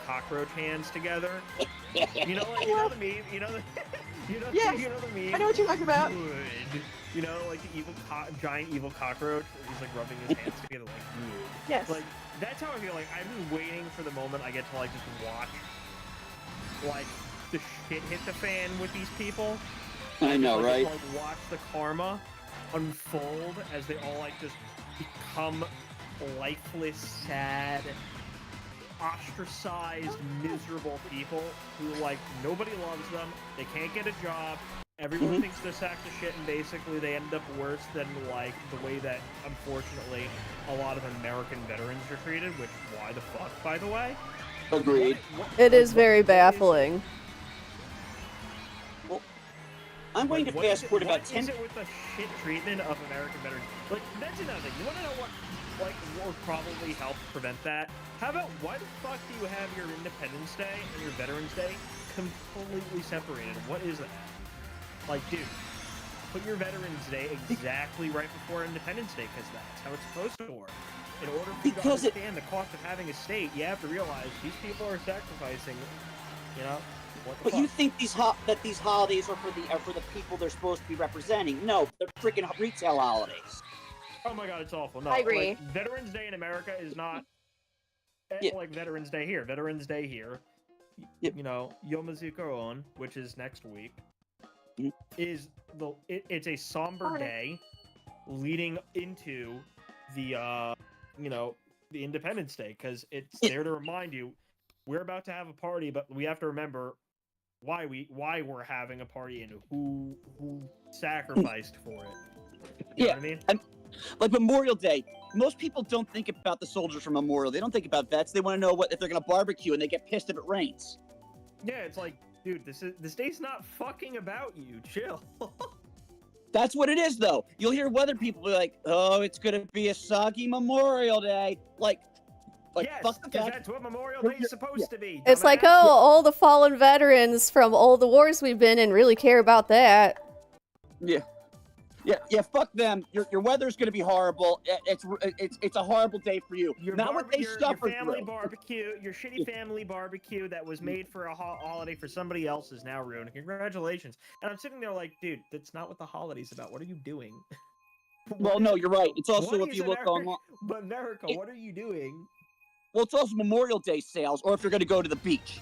cockroach hands together. You know the meme. You know the Yes, you know the meme. I know what you're talking about. Good. You know, like the evil giant evil cockroach. Where he's rubbing his hands together good. Yes. Like that's how I feel. Like I've been waiting for the moment I get to just watch the shit hit the fan with these people. I know, Just, right? watch the karma unfold as they all just become lifeless, sad, ostracized, miserable people who nobody loves them. They can't get a job. Everyone thinks they're sacks of shit, and basically they end up worse than the way that unfortunately a lot of American veterans are treated. Which why the fuck, by the way? Agreed. It is very baffling. I'm going to fast forward about 10. What is it with the shit treatment of American veterans? That's another thing. You want to know what would probably help prevent that? How about why the fuck do you have your Independence Day and your Veterans Day completely separated? What is that? Dude, put your Veterans Day exactly right before Independence Day, because that's how it's supposed to work. In order for you to understand the cost of having a state, you have to realize these people are sacrificing, what the But fuck? you think these holidays are for the people they're supposed to be representing? No, they're freaking retail holidays. Oh my god, it's awful. No, I agree. Veterans Day in America is not like Veterans Day here. Veterans Day here, Yep. Yom HaZikaron, which is next week, Mhm. is it's a somber day leading into the the Independence Day, because it's there to remind you we're about to have a party, but we have to remember why we're having a party and who sacrificed for it. You know what I mean? Like Memorial Day, most people don't think about the soldiers from Memorial. They don't think about vets. They want to know if they're going to barbecue, and they get pissed if it rains. Yeah, it's dude, this day's not fucking about you. Chill. That's what it is, though. You'll hear weather people be like, "Oh, it's going to be a soggy Memorial Day." Yes, fuck the because fact. that's what Memorial Day is supposed to be. It's like, dumbass. oh, all the fallen veterans from all the wars we've been in really care about that. Yeah. Fuck them. Your weather's going to be horrible. It's a horrible day for you. Not what they your suffered family through. barbecue, your shitty family barbecue that was made for a holiday for somebody else is now ruined. Congratulations. And I'm sitting there like, dude, that's not what the holiday's about. What are you doing? Well, no, you're right. It's also What if is you look online. But America, what are you doing? Well, it's also Memorial Day sales, or if you're going to go to the beach.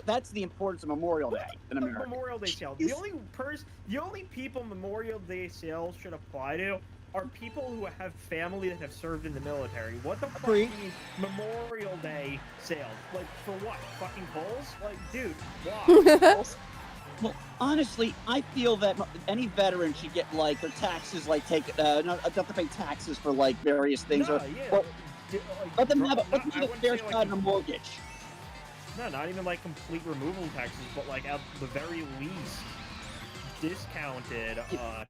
That's the importance of Memorial Day in Fuck America. Memorial Day sales. The only people Memorial Day sales should apply to are people who have family that have served in the military. What the fuck do you mean Memorial Day sales? For what? Fucking polls? Dude, why? Well, honestly, I feel that any veteran should get like their taxes, like not have to pay taxes for like various things, No, or yeah. let them have a I wouldn't fair say, shot in a mortgage. No, not even like complete removal taxes, but like at the very least, discounted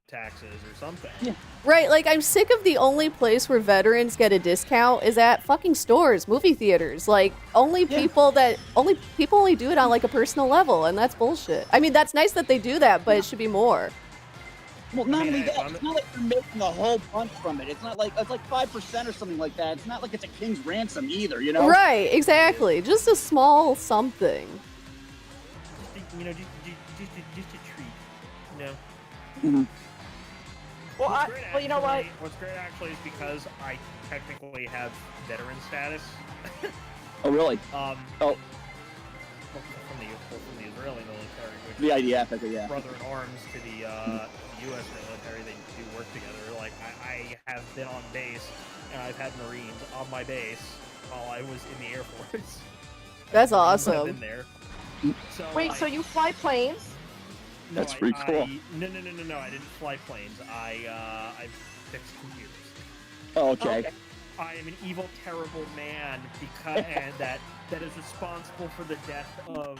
taxes or something. Yeah. Right, like I'm sick of the only place where veterans get a discount is at fucking stores, movie theaters. Like people only do it on like a personal level, and that's bullshit. I mean, that's nice that they do that, but it should be more. Well, not only that, it's not like you're making a whole bunch from it. It's not like it's like 5% or something like that. It's not like it's a king's ransom either, you know? Right, exactly. Just a small something. You know, just a treat. You know. Mm-hmm. Well, you know what? What's great actually is because I technically have veteran status. Oh, really? From the Israeli military, which The IDF, okay, yeah. brother in arms to the U.S. military. They do work together. Like I have been on base, and I've had Marines on my base while I was in the Air Force. That's I've been awesome. there. So, Wait, so you fly planes? No, That's pretty cool. No, I didn't fly planes. I fixed computers. Oh, okay. I am an evil, terrible man and that is responsible for the death of,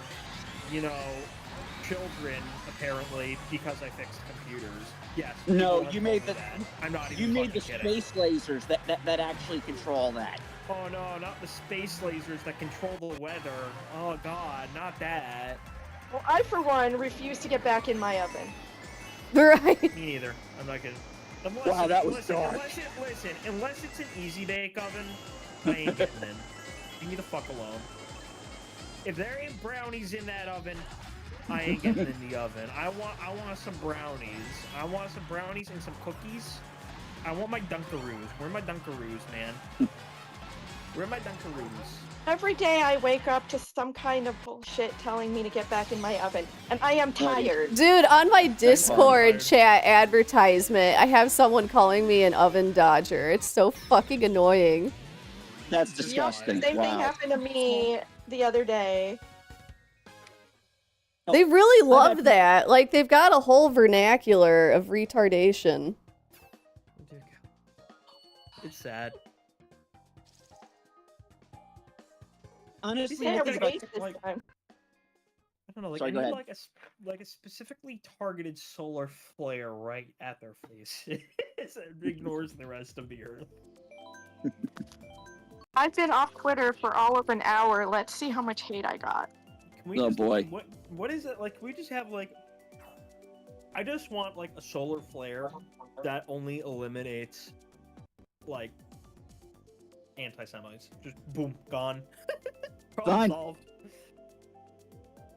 children apparently because I fixed computers. Yes. No, you made the I'm not even you made the kidding. space lasers that actually control that. Oh no, not the space lasers that control the weather. Oh god, not that. Well, I, for one, refuse to get back in my oven. Right. Me neither. I'm not gonna. Wow, that was dark. Unless it's an easy bake oven, I ain't getting in. Leave me the fuck alone. If there ain't brownies in that oven, I ain't getting in the oven. I want some brownies. I want some brownies and some cookies. I want my Dunkaroos. Where are my Dunkaroos, man? Where are my Dunkaroos? Every day I wake up to some kind of bullshit telling me to get back in my oven, and I am tired. Dude, on my Discord chat advertisement, I have someone calling me an oven dodger. It's so fucking annoying. That's disgusting. Same wow. thing happened to me the other day. They really love that. Like, they've got a whole vernacular of retardation. It's sad. Honestly, I I was think based like, this time. I don't know, like Sorry, I go need ahead. like a specifically targeted solar flare right at their face. It ignores the rest of the earth. I've been off Twitter for all of an hour. Let's see how much hate I got. Can we Oh, just, boy. What is it like? Can we just have like? I just want like a solar flare that only eliminates like anti-Semites. Just boom, gone. Problem Gone. solved.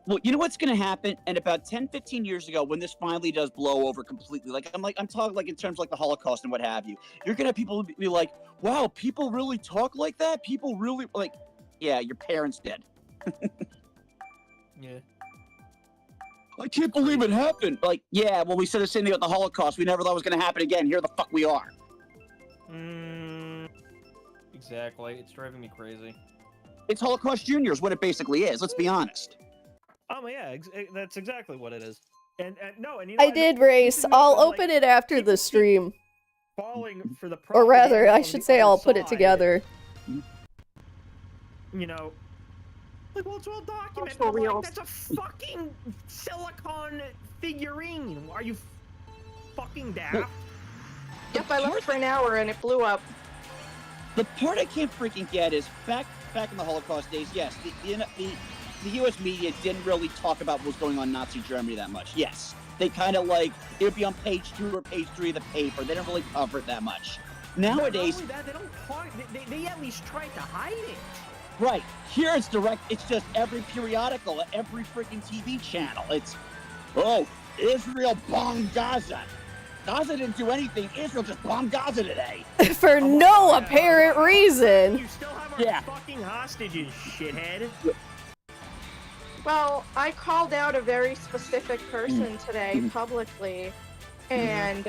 well, you know what's going to happen? And about 10, 15 years ago, when this finally does blow over completely, I'm talking like in terms of like the Holocaust and what have you, you're going to have people be like, wow, people really talk like that? People really, like, yeah, your parents did. Yeah. I can't believe it happened. Like, yeah, well, we said the same thing about the Holocaust. We never thought it was going to happen again. Here the fuck we are. Exactly. It's driving me crazy. It's Holocaust Junior is what it basically is. Let's be honest. Oh yeah, that's exactly what it is. And no, and you I did race. I'll open it after the stream. Falling for the Or rather, propaganda I on should the say other I'll put it side, together. You know, like, well, it's well documented. for but, like, real. that's a fucking silicon figurine. Are you fucking daft? Yep, I left for an hour and it blew up. The part I can't freaking get is back in the Holocaust days. Yes, the U.S. media didn't really talk about what was going on in Nazi Germany that much. Yes, they kind of like it would be on page 2 or page 3 of the paper. They didn't really cover it that much. Nowadays, Not only that, they don't talk. They at least try to hide it. right here it's direct. It's just every periodical, every freaking TV channel. It's Israel bombed Gaza. Gaza didn't do anything. Israel just bombed Gaza today. For no apparent reason. You still have our fucking hostages, shithead. Well, I called out a very specific person today publicly, and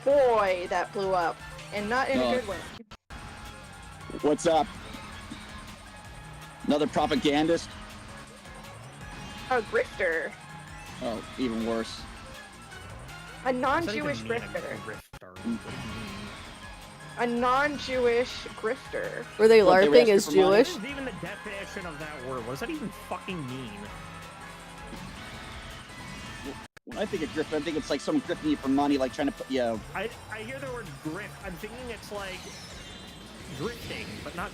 boy, that blew up, and not in a good way. What's up? Another propagandist? A grifter. Oh, even worse. A non-Jewish grifter. A non-Jewish grifter. Were they What, they were LARPing asking as for money? What Jewish? is even the definition of that word? What does that even fucking mean? When I think of grift, I think it's like someone grifting you for money, like trying to put, I hear the word grift. I'm thinking it's like drifting, but not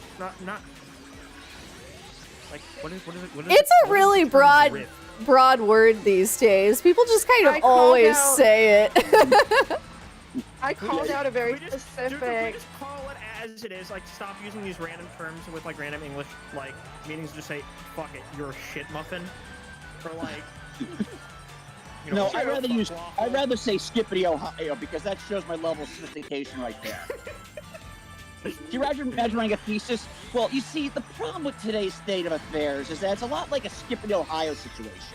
like what is it? It's a really broad word these days. People just kind of always say it. I called out a very Dude, can specific. we just call it as it is? Like, stop using these random terms with like random English like meanings. Just say, "Fuck it, you're a shit muffin," or like. You know, no, I'd rather say Skippity, Ohio, because that shows my level of sophistication right there. Do you imagine running a thesis? Well, you see, the problem with today's state of affairs is that it's a lot like a Skippity, Ohio situation.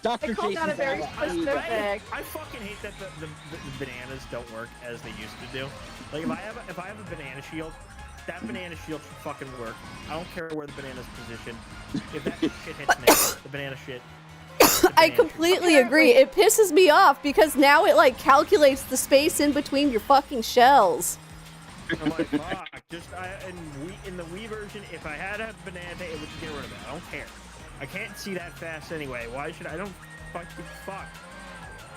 Dr. I called out a very specific. I fucking hate that the bananas don't work as they used to do. Like, if I have a banana shield, that banana shield should fucking work. I don't care where the banana's positioned. If that shit hits me, the banana shit. I completely agree. It pisses me off because now it like calculates the space in between your fucking shells. I'm like, fuck. In the Wii version, if I had a banana, it would get rid of it. I don't care. I can't see that fast anyway. Why should I? Don't fucking fuck.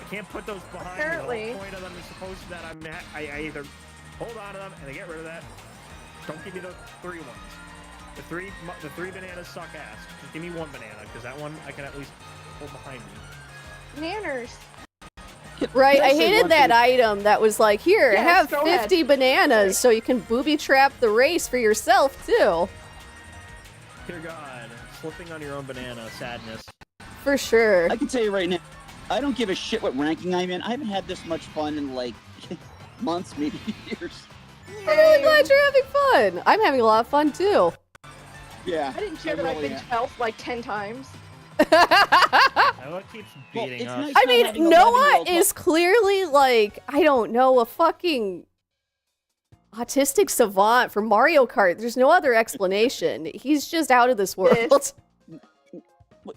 I can't put those behind Apparently. me. The whole point of them is supposed to that I either hold on to them and I get rid of that. Don't give me the 3 ones. The three bananas suck ass. Just give me 1 banana, because that one I can at least hold behind me. Nanners. Right, I hated that item that was like, here, Yes, have go 50 ahead. bananas so you can booby trap the race for yourself too. Dear God, slipping on your own banana, sadness. For sure. I can tell you right now, I don't give a shit what ranking I'm in. I haven't had this much fun in like months, maybe years. I'm really glad you're having fun. I'm having a lot of fun too. Yeah. I didn't share that I've been to Elf like 10 times. Noah keeps beating it's us. nice I not mean, having Noah 11-year-olds. is clearly like, I don't know, a fucking autistic savant for Mario Kart. There's no other explanation. He's just out of this world. Yes.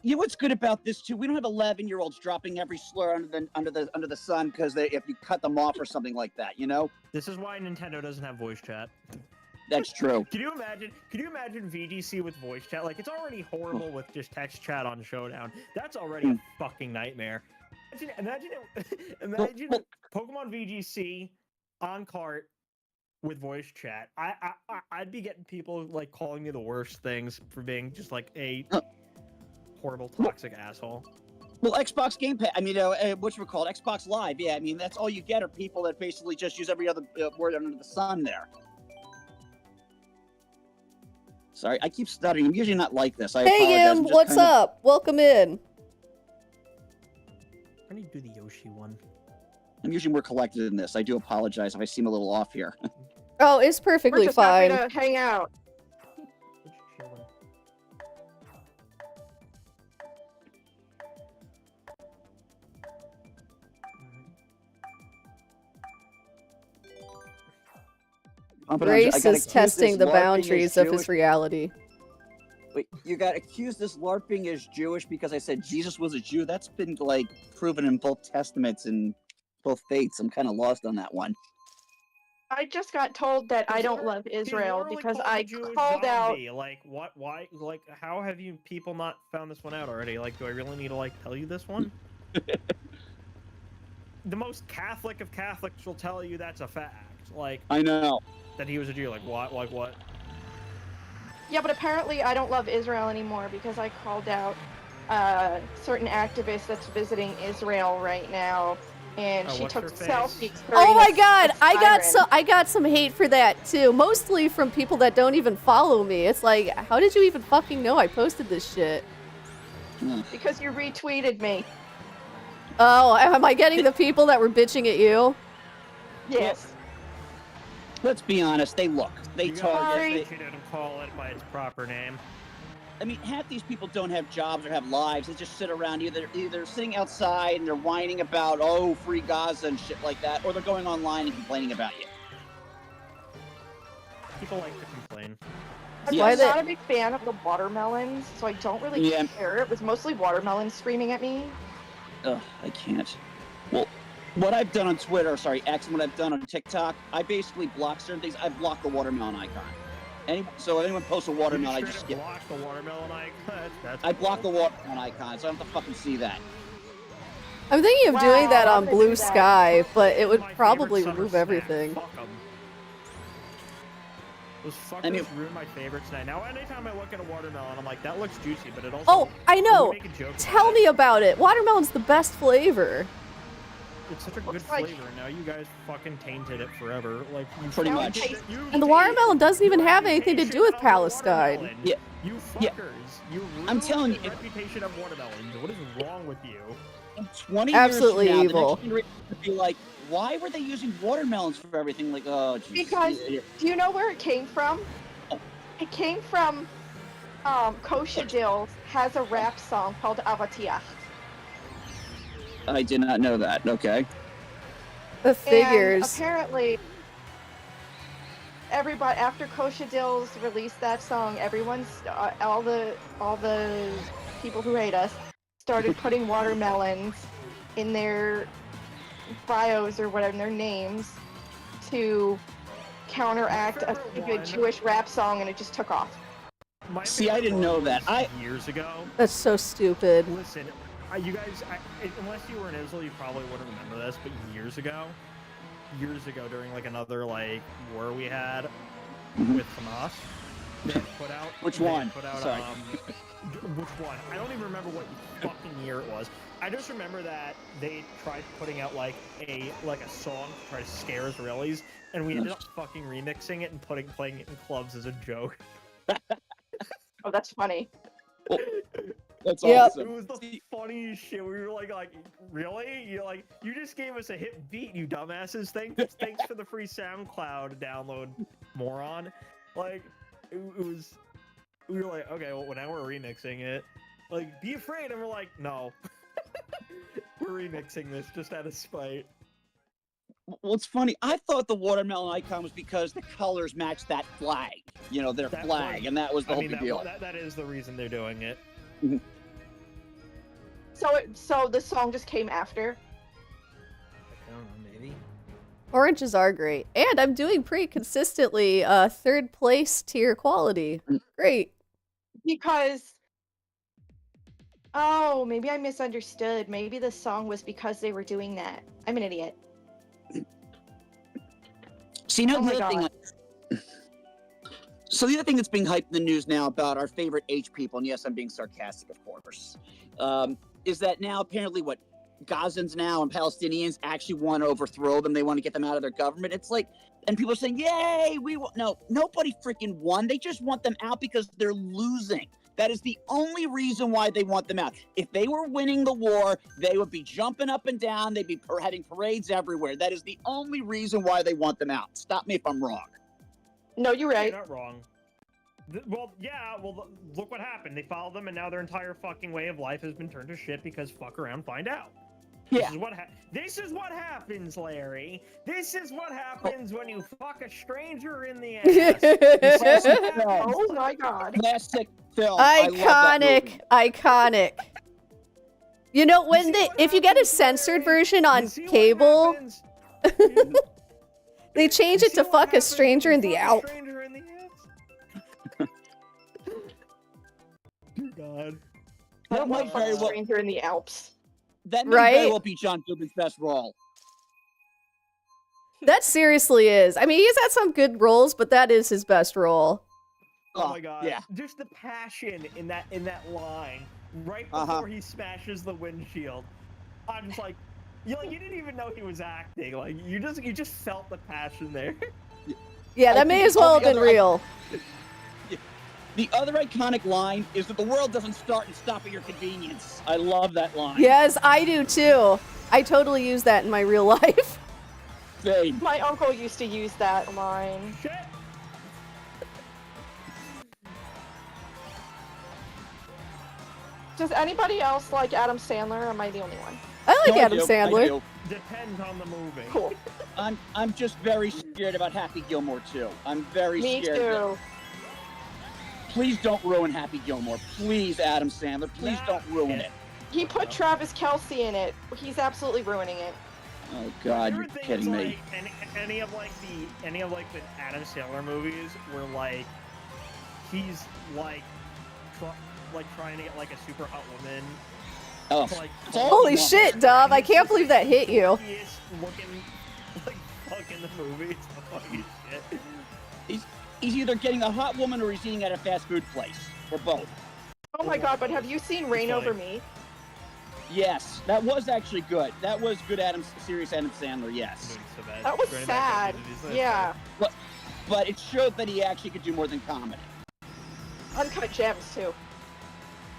You know what's good about this too? We don't have 11-year-olds dropping every slur under the sun because if you cut them off or something like that, you know? This is why Nintendo doesn't have voice chat. That's true. Can you imagine VGC with voice chat? Like, it's already horrible with just text chat on Showdown. That's already a fucking nightmare. Imagine Pokemon VGC on Kart with voice chat. I'd be getting people like calling me the worst things for being just like a horrible toxic asshole. Well, Xbox Game Pass, I mean, whatchamacallit, Xbox Live, yeah, I mean, that's all you get are people that basically just use every other word under the sun there. Sorry, I keep stuttering. I'm usually not like this. I Hey, apologize. Yim, what's up? Welcome in. I need to do the Yoshi one. I'm usually more collected than this. I do apologize if I seem a little off here. Oh, it's We're perfectly just fine. happy to hang out. Grace is testing the boundaries of his reality. Wait, you got accused this LARPing as Jewish because I said Jesus was a Jew? That's been, like, proven in both testaments and both faiths. I'm kind of lost on that one. I just got told that I don't love Israel because I called out. Like, what? Why? Like, how have you people not found this one out already? Like, do I really need to like tell you this one? The most Catholic of Catholics will tell you that's a fact. Like, I know that he was a Jew. Like, what? Like, what? Yeah, but apparently I don't love Israel anymore because I called out certain activist that's visiting Israel right now, and she what's took her face? selfies. Oh my during god, a I got some hate for that too. Mostly from people that don't even follow me. It's like, how did you even fucking know I posted this shit? because you retweeted me. Oh, am I getting the people that were bitching at you? Yes. Let's be honest, they look. They target. She didn't call it by its proper name. I mean, half these people don't have jobs or have lives. They just sit around either sitting outside and they're whining about, oh, free Gaza and shit like that, or they're going online and complaining about you. People like to complain. Why I'm they- not a big fan of the watermelons, so I don't really care. It was mostly watermelons screaming at me. Ugh, I can't. Well, what I've done on Twitter, sorry, X, and what I've done on TikTok, I basically block certain things. I block the watermelon icon. So anyone posts a watermelon, I just skip. Block the watermelon icon. I block the watermelon icon, so I don't have to fucking see that. I'm thinking of doing that Wow, on I'm gonna Blue do that. Sky, but it would My favorite probably summer remove snack. everything. Fuck 'em. Those fuckers I mean- ruin my favorite snack. Now, anytime I look at a watermelon, I'm like, that looks juicy, but it also. Oh, I know. We make a joke about Tell it. me about it. Watermelon's the best flavor. It's such a good Looks like- flavor, and now you guys fucking tainted it forever. Like, you Pretty fucking much. did it. You And the did watermelon doesn't even your have anything to do with reputation of Palestine. watermelon. Yeah. You Yeah. fuckers. You ruined I'm telling the you, reputation of watermelons. What is wrong with you? In 20 Absolutely years from now, evil. the next generation would be like, why were they using watermelons for everything? Like, oh, jeez. Because Yeah. do you know where it came from? Oh. It came from Kosha Dills has a rap song called Avatiach. I did not know that. Okay. The And figures. apparently, everybody after Kosha Dills released that song, everyone's all the people who hate us started putting watermelons in their bios or whatever, in their names, to counteract a favorite good one- Jewish rap song, and it just took off. My See, I favorite didn't know one that. was years ago. That's so stupid. Listen, you guys, unless you were in Israel, you probably wouldn't remember this, but years ago, during like another like war we had with Hamas, they put out. Which they one? Put out, Sorry. which one? I don't even remember what fucking year it was. I just remember that they tried putting out like a song to try to scare Israelis, and we ended up fucking remixing it and playing it in clubs as a joke. Oh, that's funny. That's Yep. It awesome. was the funniest shit. We were like, really? You just gave us a hit beat, you dumbasses. Thanks for the free SoundCloud download, moron. Like, it was. We were like, okay, well, now we're remixing it. Like, be afraid, and we're like, no. We're remixing this just out of spite. Well, it's funny. I thought the watermelon icon was because the colors matched that flag. You know, their That flag, was- and that was the I whole mean, big deal. that is the reason they're doing it. So the song just came after. I don't know, maybe. Oranges are great. And I'm doing pretty consistently third place tier quality. Great. Because, oh, maybe I misunderstood. Maybe the song was because they were doing that. I'm an idiot. See, now Oh my the other thing. So the other thing that's being hyped in the news now about our favorite H people, and yes, I'm being sarcastic, of course, is that now apparently what Gazans now and Palestinians actually want to overthrow them. They want to get them out of their government. It's like, and people are saying, "Yay, we want." No, nobody freaking won. They just want them out because they're losing. That is the only reason why they want them out. If they were winning the war, they would be jumping up and down. They'd be having parades everywhere. That is the only reason why they want them out. Stop me if I'm wrong. No, you're right. You're not wrong. Look what happened. They followed them, and now their entire fucking way of life has been turned to shit because fuck around, find out. Yeah. This is what happens, Larry. This is what happens when you fuck a stranger in the ass. Oh my god. Classic film. I love that movie. Iconic. You know, when if you get a censored version on cable, they change it to fuck a stranger in the Alps. Dear God. That might very well, Stranger in the Alps. that may very Right? well be John Goodman's best role. That seriously is. I mean, he's had some good roles, but that is his best role. Oh my God. Yeah. Just the passion in that line right before he smashes the windshield. I'm just like, you didn't even know he was acting. Like you just felt the passion there. Yeah, I that may think as well have the been other- real. The other iconic line is that the world doesn't start and stop at your convenience. I love that line. Yes, I do too. I totally use that in my real life. Same. My uncle used to use that line. Shit. Does anybody else like Adam Sandler, or am I the only one? I like No, I Adam do. I Sandler. do. Depends on the movie. Cool. I'm just very scared about Happy Gilmore too. I'm very Me scared. of too. please don't ruin Happy Gilmore. Please, Adam Sandler, please don't ruin it. He put Travis Kelce in it. He's absolutely ruining it. Oh God, you're thing kidding is, me. like, any of the Adam Sandler movies where like he's like trying to get like a super hot woman. Oh, Like, it's all Holy wrong. shit, Dom! I can't believe that hit you. He is looking like fucking the movie. It's the funniest shit. He's either getting a hot woman or he's eating at a fast food place, or both. Oh my god, but have you seen Reign Over Me? Yes, that was actually good. That was good serious Adam Sandler, yes. So bad. That was Running sad. back into these- Yeah. But it showed that he actually could do more than comedy. Uncut Gems, too.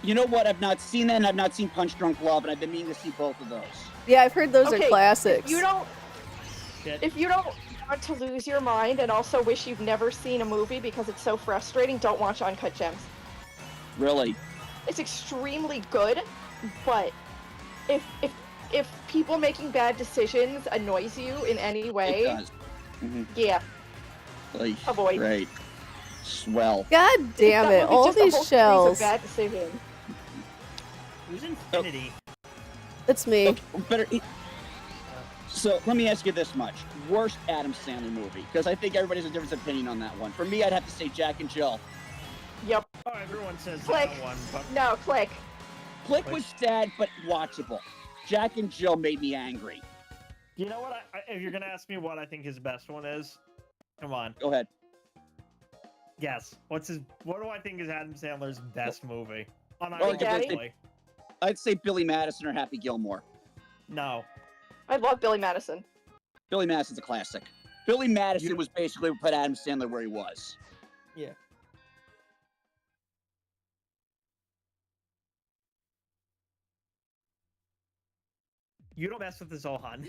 You know what? I've not seen that, and I've not seen Punch Drunk Love, and I've been meaning to see both of those. Yeah, I've heard those are Okay, classics. Shit. If you don't want to lose your mind and also wish you've never seen a movie because it's so frustrating, don't watch Uncut Gems. Really? It's extremely good, but if people making bad decisions annoys you in any way, It does. Mm-hmm. yeah, Like, avoid. Great. Swell. God damn That it! movie's All just a these whole series shells. of bad decisions. Who's Infinity? It's me. So let me ask you this much: worst Adam Sandler movie? Because I think everybody has a different opinion on that one. For me, I'd have to say Jack and Jill. Yep. Oh, everyone says Click. that one, but No, Click. Click was sad but watchable. Jack and Jill made me angry. you know what? If you're gonna ask me what I think his best one is, come on, Go ahead. guess. What do I think is Adam Sandler's best movie? Well, Unironically. I'd say Billy Madison or Happy Gilmore. No. I love Billy Madison. Billy Madison's a classic. Billy Madison was basically what put Adam Sandler where he was. Yeah. You don't mess with the Zohan.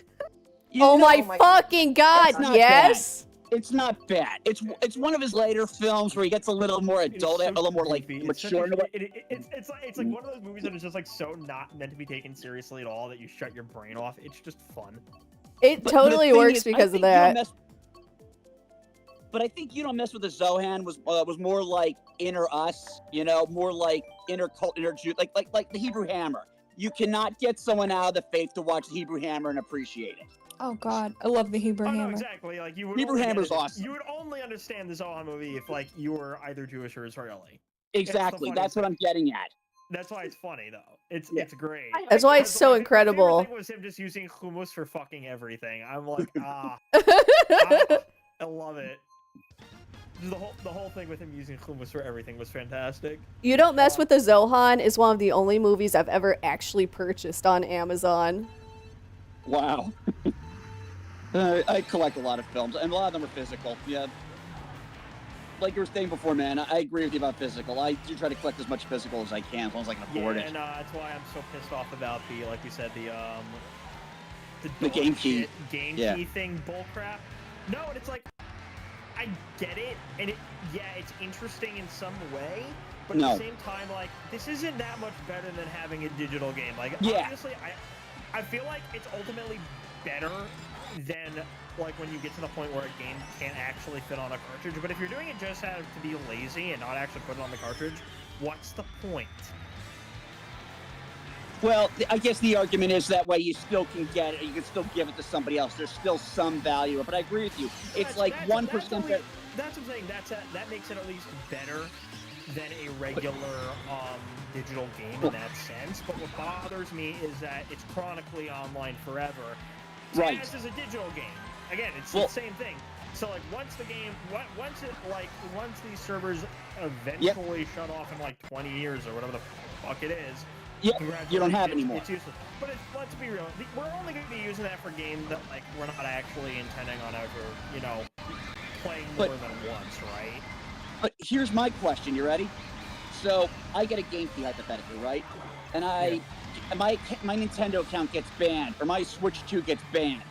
Oh my my- fucking god! That's not Yes. It's not bad. It's one of his later films where he gets a little more adult, a little more like mature. It's like one of those movies that is just like so not meant to be taken seriously at all that you shut your brain off. It's just fun. It But totally the thing works is, I because of think You Don't that. Mess- but I think You Don't Mess with the Zohan was more like Inner Us, you know, more like inner cult, inner Jew, like the Hebrew Hammer. You cannot get someone out of the faith to watch the Hebrew Hammer and appreciate it. Oh God, I love the Hebrew Oh Hammer. no, exactly. Like you would. Hebrew only get Hammer's it- awesome. You would only understand the Zohan movie if like you were either Jewish or Israeli. Exactly. That's what I'm getting at. That's why it's funny though. It's great. That's why it's so My favorite incredible. thing was him just using hummus for fucking everything. I'm like, I love it. Just the whole thing with him using hummus for everything was fantastic. You Don't Mess with the Zohan is one of the only movies I've ever actually purchased on Amazon. Wow. I collect a lot of films, and a lot of them are physical. Yeah. Like you were saying before, man, I agree with you about physical. I do try to collect as much physical as I can, as long as I can afford it. And that's why I'm so pissed off about the, like you said, the The game key. game Yeah. key thing bullcrap. No, and it's like, I get it, and it's interesting in some way, but at No. the same time, like, this isn't that much better than having a digital game. Like, Yeah. obviously, I feel like it's ultimately better than, like, when you get to the point where a game can't actually fit on a cartridge. But if you're doing it just to be lazy and not actually put it on the cartridge, what's the point? Well, I guess the argument is that way you still can get it, you can still give it to somebody else. There's still some value, but I agree with you. It's like 1% better. That's what I'm saying. That makes it at least better than a regular digital game in that sense. But what bothers me is that it's chronically online forever. Right. As is a digital game. Again, it's Well- the same thing. So like once these servers eventually shut off in like 20 years or whatever the fuck it is. Yeah, you don't have congratulations, anymore. It's useless. But let's be real. We're only going to be using that for games that like we're not actually intending on ever, playing more But- than once, right? But here's my question. You ready? So I get a game key hypothetically, right? And my Nintendo account gets banned, or my Switch 2 gets banned.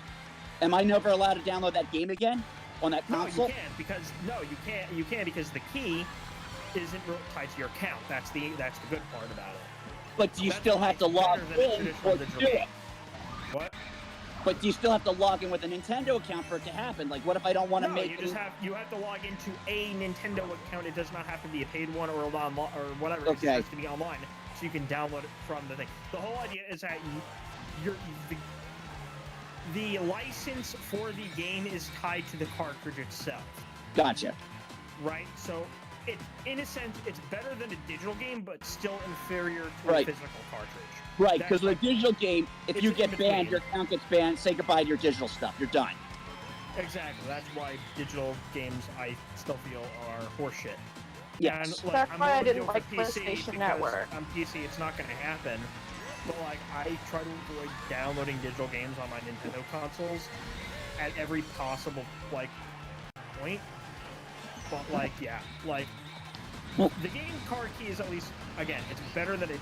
Am I never allowed to download that game again on that No, console? you can't because you can't because the key isn't tied to your account. That's the good part about it. But do you That's still why have to it's log better than a in traditional or digital do game. it? What? But do you still have to log in with a Nintendo account for it to happen? Like, what if I don't want to No, make you have to log into a Nintendo account. It does not have to be a paid one or online or whatever. It just Okay. has to be online, so you can download it from the thing. The whole idea is that the license for the game is tied to the cartridge itself. Gotcha. Right? So, in a sense, it's better than a digital game, but still inferior to Right. a physical cartridge. Right, That's because with a like- digital game, if it's you in get banned, between. your account gets banned. Say goodbye to your digital stuff. You're done. Exactly. That's why digital games, I still feel, are horseshit. Yes. And, like, That's I'm why I more didn't deal for like PC PlayStation because Network. On PC, it's not going to happen. But like, I try to avoid downloading digital games on my Nintendo consoles at every possible like point. But like, yeah, like Well- the game card key is at least again, it's better than a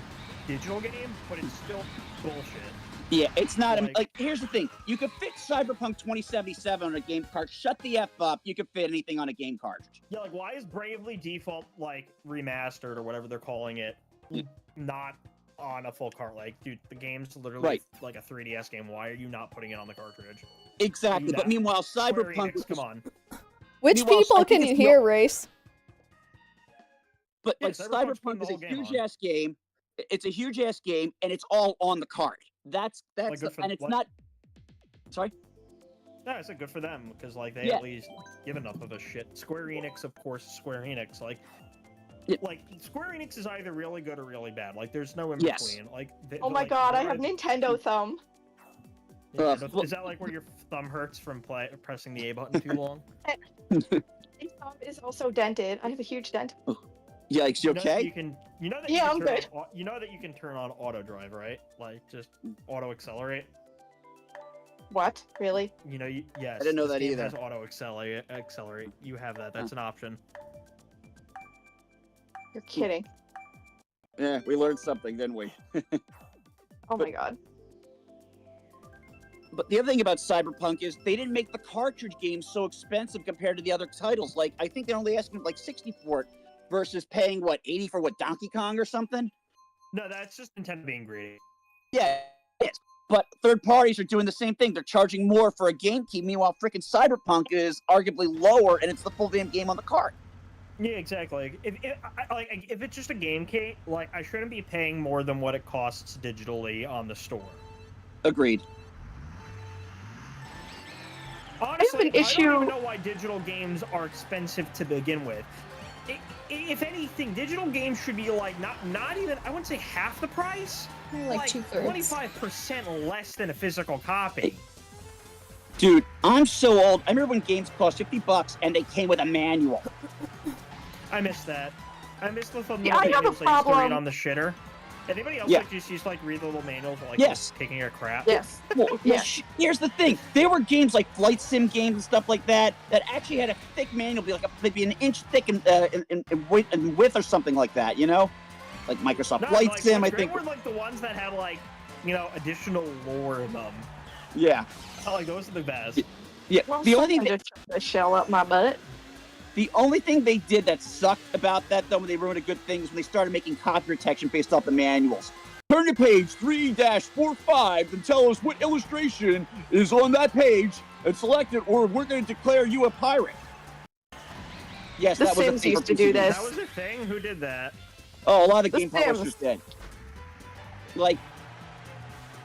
digital game, but it's still bullshit. Yeah, it's not Like- like here's the thing. You could fit Cyberpunk 2077 on a game card. Shut the F up. You could fit anything on a game cartridge. Yeah, like why is Bravely Default like remastered or whatever they're calling it not on a full cart? Like, dude, the game's literally Right. like a 3DS game. Why are you not putting it on the cartridge? Exactly. But that. meanwhile, Square Cyberpunk Enix, come on. Which Meanwhile, I people think can it's you no- hear, Race? But Yeah, like Cyberpunk's putting Cyberpunk the is a whole game huge on. ass game. It's a huge ass game, and it's all on the card. That's Like, good for- and it's like- not. Sorry. No, it's good for them because like they Yeah. at least give enough of a shit. Square Enix, of course, Square Enix. Like, Yeah. like Square Enix is either really good or really bad. Like, there's no in Yes. between. Like, Oh my god, I have Nintendo thumb. Yeah, well- is that like where your thumb hurts from pressing the A button too long? My thumb is also dented. I have a huge dent. Yikes! You You know that okay? you can. You know that. Yeah, you I'm can turn good. On, you know that you can turn on auto drive, right? Like just auto accelerate. What? Really? You know, yes. I didn't know this that game either. Has auto accelerate. You have that. That's an option. You're kidding. Yeah, we learned something, didn't we? Oh my god. But the other thing about Cyberpunk is they didn't make the cartridge game so expensive compared to the other titles. Like, I think they only asked like 60 for it versus paying, what, 80 for, what, Donkey Kong or something? No, that's just Nintendo being greedy. Yeah, it is. But third parties are doing the same thing. They're charging more for a game key. Meanwhile, freaking Cyberpunk is arguably lower, and it's the full damn game on the cart. Yeah, exactly. If it's just a game key, like I shouldn't be paying more than what it costs digitally on the store. Agreed. Honestly, an I issue- don't even know why digital games are expensive to begin with. If anything, digital games should be like not even, I wouldn't say half the price, Like 2/3. 25% less than a physical copy. Dude, I'm so old. I remember when games cost $50 and they came with a manual. I miss that. I miss the little Yeah, I have a manuals I used to read problem. on the shitter. Anybody else Yeah. like just used to like read the little manuals while, like Yes. taking a crap? Yes. Well, Yeah. here's the thing. There were games like flight sim games and stuff like that that actually had a thick manual, maybe an inch thick in width or something like that, you know? Like Microsoft No, Flight like, Sim, I they think. were like the ones that had like, you know, additional lore in them. Yeah. Like those are the best. Yeah. Well, The only thing someone just shoved a shell up my butt. The only thing they did that sucked about that, though, when they ruined a good thing, is when they started making copy protection based off the manuals. Turn to page 3-45 and tell us what illustration is on that page and select it, or we're going to declare you a pirate. Yes, The that was a Sims thing used for to do PC. this. That was a thing. Who did that? Oh, a lot of The game publishers Sims. did. Like,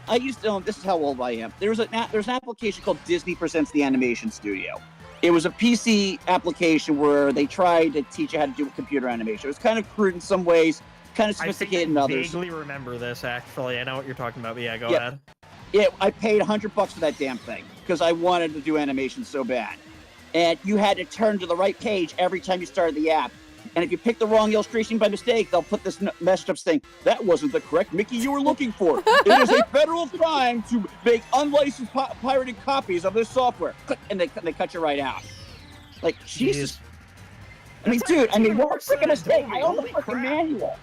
I used to, this is how old I am. There's an application called Disney Presents the Animation Studio. It was a PC application where they tried to teach you how to do computer animation. It was kind of crude in some ways, kind of sophisticated in I others. vaguely remember this, actually. I know what you're talking about, but yeah, go Yeah. ahead. Yeah, I paid $100 for that damn thing because I wanted to do animation so bad. And you had to turn to the right page every time you started the app. And if you pick the wrong illustration by mistake, they'll put this message up saying, that wasn't the correct Mickey you were looking for. It is a federal crime to make unlicensed pirated copies of this software. Click, and they cut you right out. Like, Jesus. I mean, That's dude, like even what a worse than freaking mistake. Adobe. I own the Holy freaking crap. manual.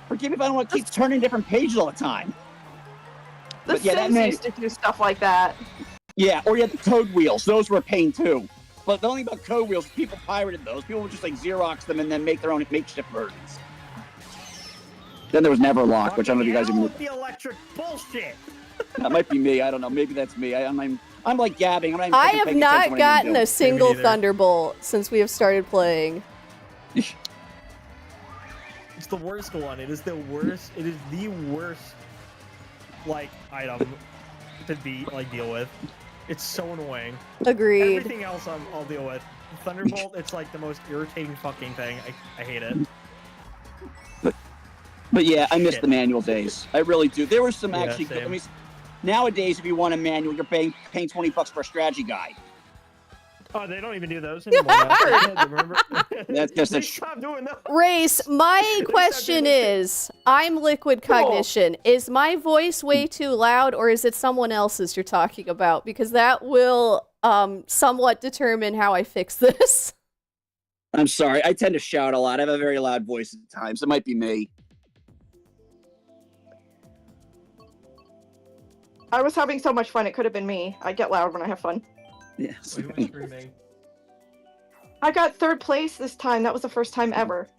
Forgive me if I don't want to keep turning different pages all the time. The But yeah, that Sims man- used to do stuff like that. Yeah, or you had the code wheels. Those were a pain, too. But the only thing about code wheels, people pirated those. People would just, like, Xerox them and then make their own makeshift versions. Then there was Neverlock, which I don't know if you guys even. With the electric bullshit. That might be me. I don't know. Maybe that's me. I'm like gabbing. I have not gotten a single Thunderbolt since we have started playing. It's the worst one. It is the worst. It is the worst, like, item to deal with. It's so annoying. Agreed. Everything else I'll deal with. Thunderbolt, it's like the most irritating fucking thing. I hate it. But yeah, I miss the manual days. I really do. There were some actually. Same. I mean, nowadays, if you want a manual, you're paying $20 for a strategy guide. Oh, they don't even do those anymore. Remember? That's just They stopped doing those. Race, my question is, I'm Liquid Cognition. Is my voice way too loud, or is it someone else's you're talking about? Because that will somewhat determine how I fix this. I'm sorry. I tend to shout a lot. I have a very loud voice at times. It might be me. I was having so much fun, it could have been me. I get loud when I have fun. Yes. Who was screaming? I got 3rd place this time. That was the first time ever.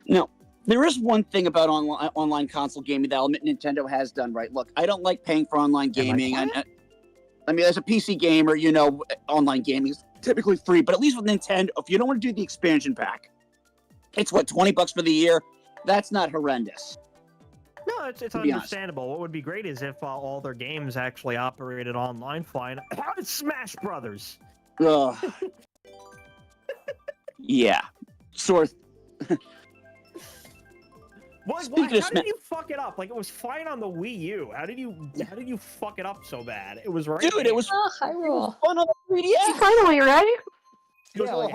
No, there is one thing about online console gaming that I'll admit Nintendo has done right. Look, I don't like paying for online gaming. I mean, as a PC gamer, you know, online gaming is typically free, but at least with Nintendo, if you don't want to do the expansion pack, it's what, $20 for the year? That's not horrendous. No, it's understandable. What would be great is if all their games actually operated online fine. How did Smash Brothers? Ugh. Yeah. Sort. How did you fuck it up? Like, it was fine on the Wii U. How did you fuck it up so bad? It was right. Dude, it was fun on the 3DS. Finally, right? Yeah, like,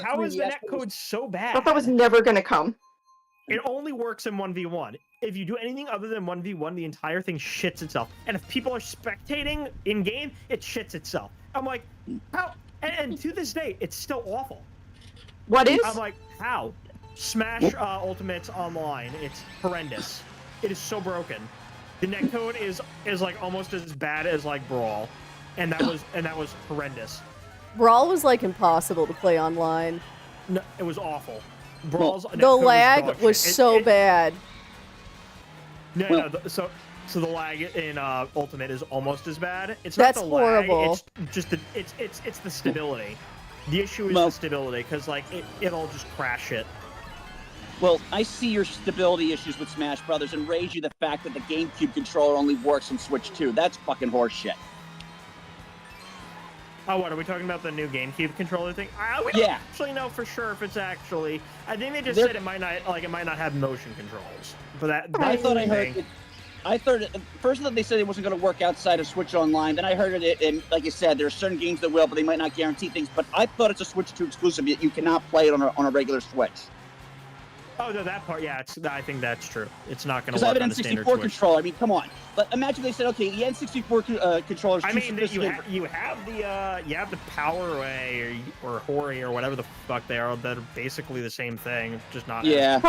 how is the netcode so bad? I thought that was never gonna come. It only works in 1v1. If you do anything other than 1v1, the entire thing shits itself. And if people are spectating in-game, it shits itself. I'm like, how? And to this day, it's still awful. What is? I'm like, how? Smash Ultimate's online. It's horrendous. It is so broken. The netcode is like almost as bad as like Brawl, and that was horrendous. Brawl was like impossible to play online. No, it was awful. Brawl's The lag was so bad. No, so the lag in Ultimate is almost as bad. It's That's not the horrible. lag. It's just it's the stability. The issue is the stability, because like it'll just crash it. Well, I see your stability issues with Smash Brothers and raise you the fact that the GameCube controller only works on Switch 2. That's fucking horseshit. Oh, what are we talking about? The new GameCube controller thing? We don't actually know for sure if it's actually. I think they just said it might not have motion controls. But that. I thought I heard it. I thought first that they said it wasn't going to work outside of Switch Online. Then I heard it, and like you said, there are certain games that will, but they might not guarantee things. But I thought it's a Switch 2 exclusive. Yet you cannot play it on a regular Switch. Oh no, that part, yeah, I think that's true. It's not going to work work on on the the standard N64 Switch. controller. I mean, come on. But imagine they said, okay, the N64 controllers. I mean, you have the Power Away or Hori or whatever the fuck they are that are basically the same thing, just not. Yeah,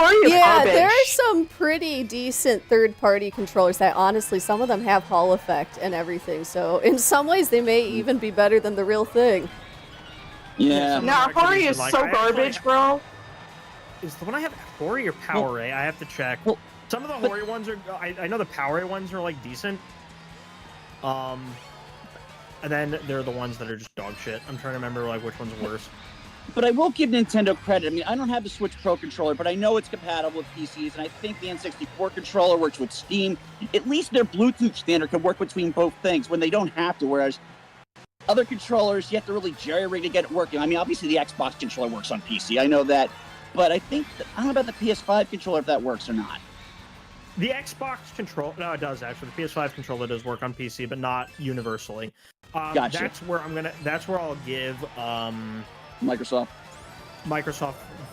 there are some pretty decent third-party controllers that honestly, some of them have Hall effect and everything. So in some ways, they may even be better than the real thing. Yeah. Nah, Hori is so garbage, bro. Is the one I have Hori or Power Ray? I have to check. Well, some of the Hori ones are. I know the Power Ray ones are like decent. And then there are the ones that are just dog shit. I'm trying to remember like which one's worse. But I will give Nintendo credit. I mean, I don't have the Switch Pro controller, but I know it's compatible with PCs, and I think the N64 controller works with Steam. At least their Bluetooth standard can work between both things when they don't have to. Whereas other controllers, you have to really jerry-rig to get it working. I mean, obviously the Xbox controller works on PC. I know that. But I think, I don't know about the PS5 controller if that works or not. The Xbox controller, no, it does actually. The PS5 controller does work on PC, but not universally. Gotcha. That's where I'll give Microsoft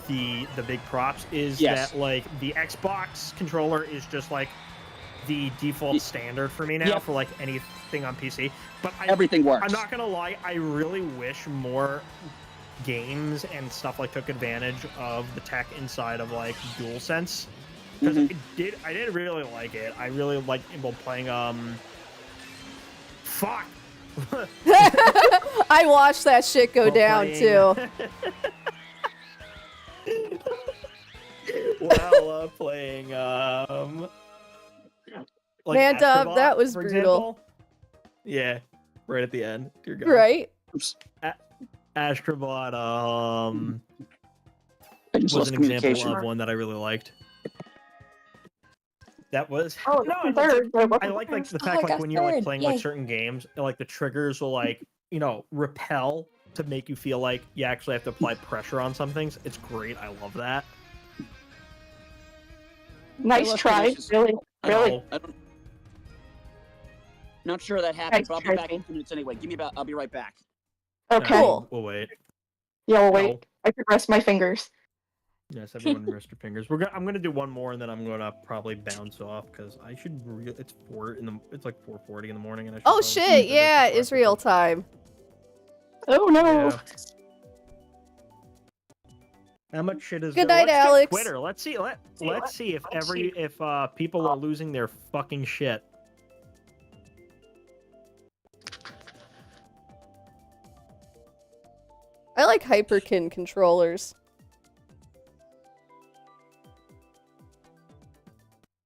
the big props is that like the Xbox controller is just like the default standard for me now for like anything on PC. But everything works. I'm not gonna lie, I really wish more games and stuff like took advantage of the tech inside of like DualSense, because I did really like it. I really liked playing fuck. I watched that shit go down too. Isabella playing like Man, Dub, Astrobot, that was for brutal. example. Yeah, right at the end. Dear God. Right? Astrobot I just was lost an communication. example of one that I really liked. That was Oh, no, I'm it's like, third. I like the Oh, fact I like got when you're like third. playing Yay. like certain games, like the triggers will like repel to make you feel like you actually have to apply pressure on some things. It's great. I love that. Nice lost try. connections. Really, I really. don't, I don't, not sure that happened, Nice but I'll be try, back in Jane. 2 minutes anyway. I'll be right back. Okay. Cool. We'll wait. Yeah, well, wait. No. I could rest my fingers. Yes, everyone rest your fingers. I'm gonna do one more and then I'm gonna probably bounce off because I should. It's like 4:40 in the morning and I should. Oh probably shit, sleep a bit yeah, before I Israel pick up. time. Oh no. Yeah. How much shit is Good there? night, Let's check Alex. Twitter. Let's see if people are losing their fucking shit. I like Hyperkin controllers.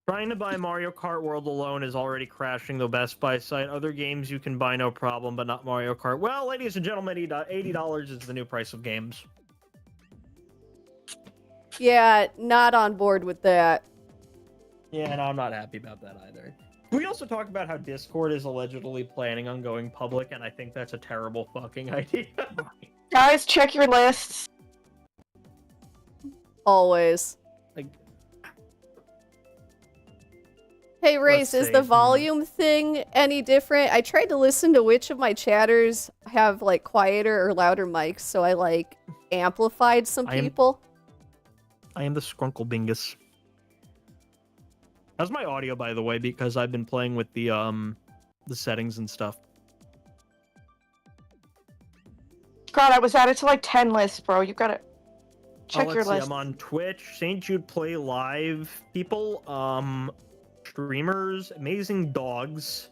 Trying to buy Mario Kart World alone is already crashing the Best Buy site. Other games you can buy no problem, but not Mario Kart. Well, ladies and gentlemen, $80 is the new price of games. Yeah, not on board with that. Yeah, no, I'm not happy about that either. We also talked about how Discord is allegedly planning on going public, and I think that's a terrible fucking idea. Guys, check your lists. Always. Like, Hey, Race, is see. the volume thing any different? I tried to listen to which of my chatters have, like, quieter or louder mics, so I, like, amplified some I am- people. I am the Skrunkle Bingus. How's my audio, by the way? Because I've been playing with the settings and stuff. God, I was added to like 10 lists, bro. You gotta check your Let's see, list. I'm on Twitch, St. Jude Play Live people, streamers, amazing dogs.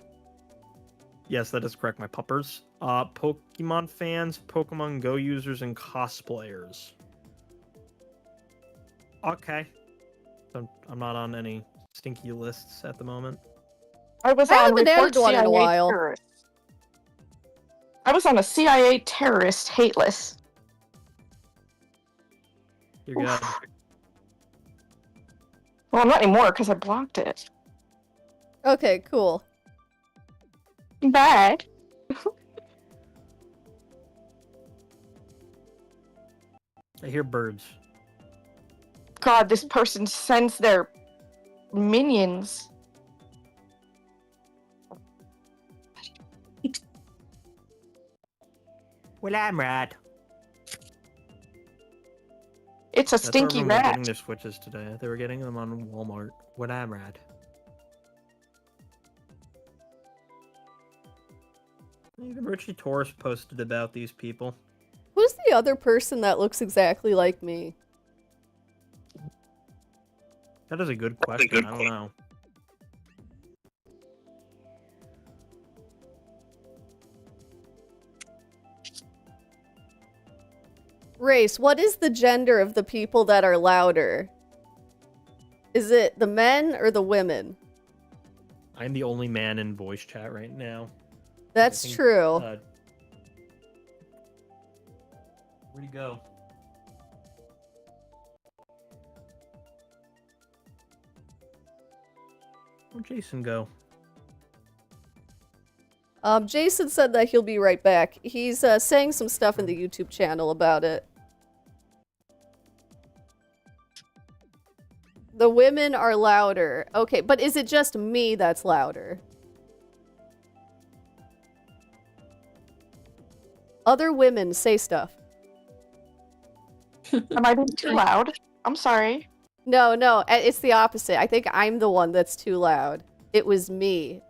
Yes, that is correct, my puppers. Pokemon fans, Pokemon Go users, and cosplayers. Okay. I'm not on any stinky lists at the moment. I was I on haven't report added one in a CIA while. terrorists. I was on a CIA terrorist hate list. You're good. Well, not anymore because I blocked it. Okay, cool. Bad. I hear birds. God, this person sends their minions. Well, I'm rad. It's a That's where stinky everyone was getting rat. their Switches today. They were getting them on Walmart. What I'm rad. Even Richie Torres posted about these people. Who's the other person that looks exactly like me? That is a good question. I don't know. Race, what is the gender of the people that are louder? Is it the men or the women? I'm the only man in voice chat right now. That's think, true. Where'd he go? Where'd Jason go? Jason said that he'll be right back. He's saying some stuff in the YouTube channel about it. The women are louder. Okay, but is it just me that's louder? Other women say stuff. Am I being too loud? I'm sorry. No, it's the opposite. I think I'm the one that's too loud. It was me.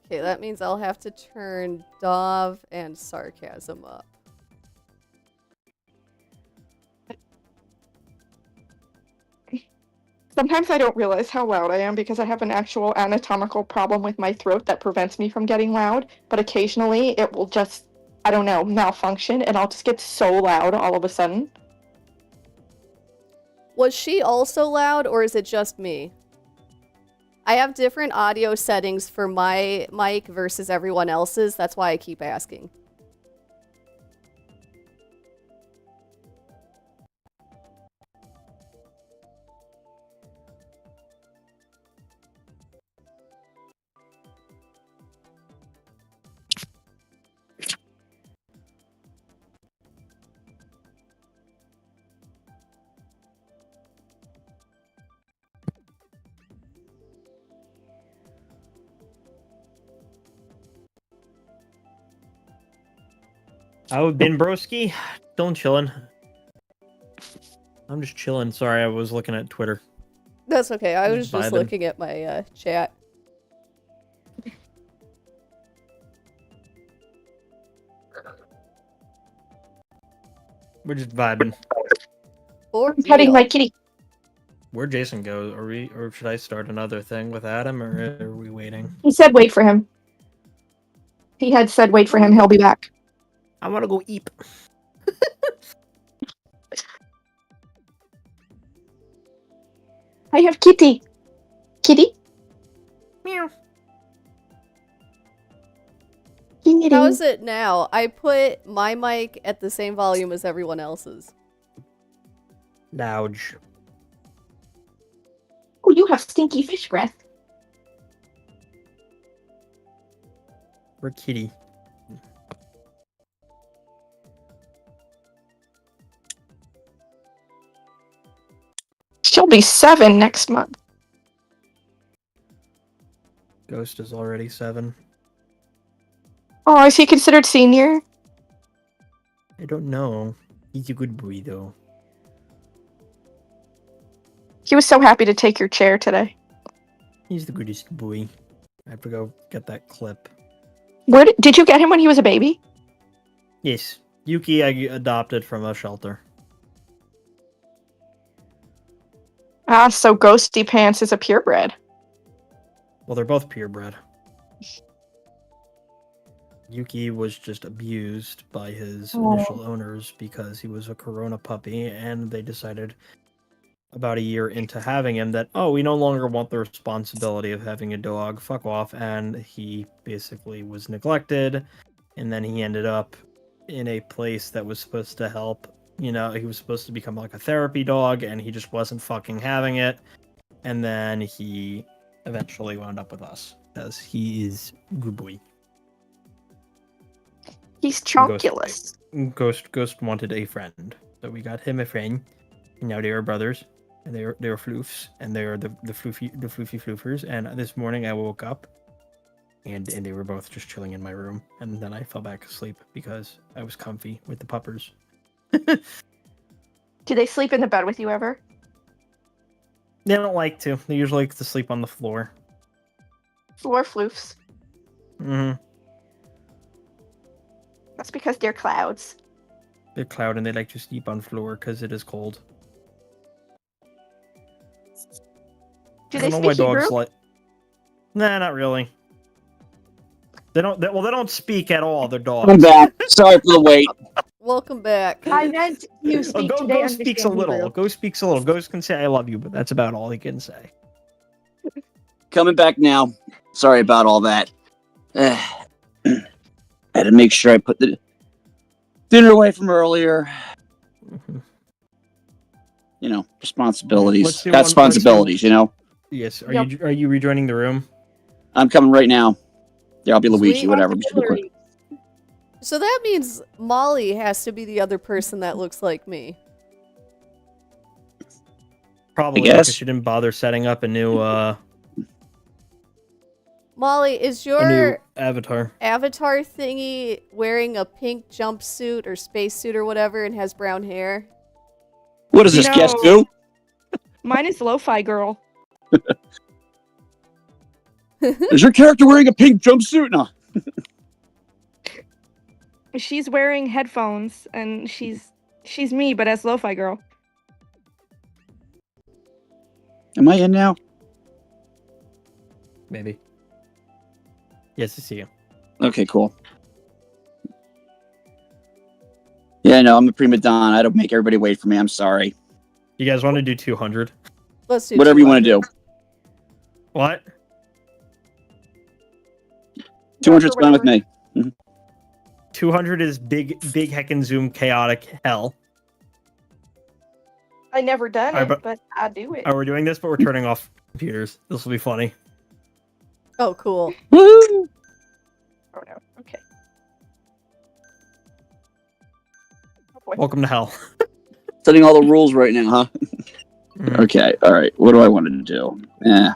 Okay, that means I'll have to turn Dov and Sarcasm up. Sometimes I don't realize how loud I am because I have an actual anatomical problem with my throat that prevents me from getting loud, but occasionally it will just, I don't know, malfunction and I'll just get so loud all of a sudden. Was she also loud, or is it just me? I have different audio settings for my mic versus everyone else's. That's why I keep asking. I've been broski. Still chilling. I'm just chilling. Sorry, I was looking at Twitter. That's okay. I was Just just vibing. looking at my chat. We're just vibing. For I'm petting real. my kitty. Where'd Jason go? Are we, or should I start another thing with Adam, or are we waiting? He said wait for him. He had said wait for him, he'll be back. I want to go eat. I have kitty. Kitty? Meow. Kitty. How is it now? I put my mic at the same volume as everyone else's. Loud. Oh, you have stinky fish breath. We're kitty. She'll be 7 next month. Ghost is already 7. Oh, is he considered senior? I don't know. He's a good boy, though. He was so happy to take your chair today. He's the goodest boy. I have to go get that clip. Where did you get him when he was a baby? Yes. Yuki I adopted from a shelter. Ah, so Ghosty Pants is a purebred. Well, they're both purebred. Yuki was just abused by his initial owners because he was a Corona puppy, and they decided about a year into having him that, oh, we no longer want the responsibility of having a dog. Fuck off. And he basically was neglected, and then he ended up in a place that was supposed to help. You know, he was supposed to become like a therapy dog, and he just wasn't fucking having it. And then he eventually wound up with us, because he is good boy. He's chonkulous. Ghost wanted a friend, so we got him a friend. And now they are brothers, and they are floofs, and they are the floofy floofers. And this morning I woke up, and they were both just chilling in my room, and then I fell back asleep because I was comfy with the puppers. Do they sleep in the bed with you ever? They don't like to. They usually like to sleep on the floor. Floor floofs. Mm-hmm. That's because they're clouds. They're cloud, and they like to sleep on floor because it is cold. Do I they don't know why speak Hebrew? dogs like. Nah, not really. They don't speak at all. They're dogs. I'm back. Sorry for the wait. Welcome back. I meant you Oh, speak Ghost today. Ghost speaks a little. Ghost speaks a little. Ghost can say "I love you," but that's about all he can say. Coming back now. Sorry about all that. I had to make sure I put the dinner away from earlier. Mhm. You know, responsibilities. Let's do Got one responsibilities, you know? Yes. Yep. Are you rejoining the room? I'm coming right now. Yeah, I'll be Luigi, Sweet. whatever. Just real quick. So that means Molly has to be the other person that looks like me. Probably guess. because she didn't bother setting up a new Molly, is a new your avatar. avatar thingy wearing a pink jumpsuit or spacesuit or whatever and has brown hair? What does this No. guest do? Mine is Lo-Fi Girl. Is your character wearing a pink jumpsuit? No. She's wearing headphones, and she's me, but as Lo-Fi Girl. Am I in now? Maybe. Yes, I see you. Okay, cool. Yeah, no, I'm a prima donna. I don't make everybody wait for me. I'm sorry. You guys want to do 200? Let's do Whatever you want to 200. do. What? 200's fine with me. 200 is big heckin' zoom chaotic hell. I never done Alright, it, but I do it. Oh, we're doing this, but we're turning off computers. This will be funny. Oh, cool. Woo! Oh no. Okay. Oh, boy. Welcome to hell. Setting all the rules right now, huh? Mm. Okay, alright. What do I want to do? Yeah.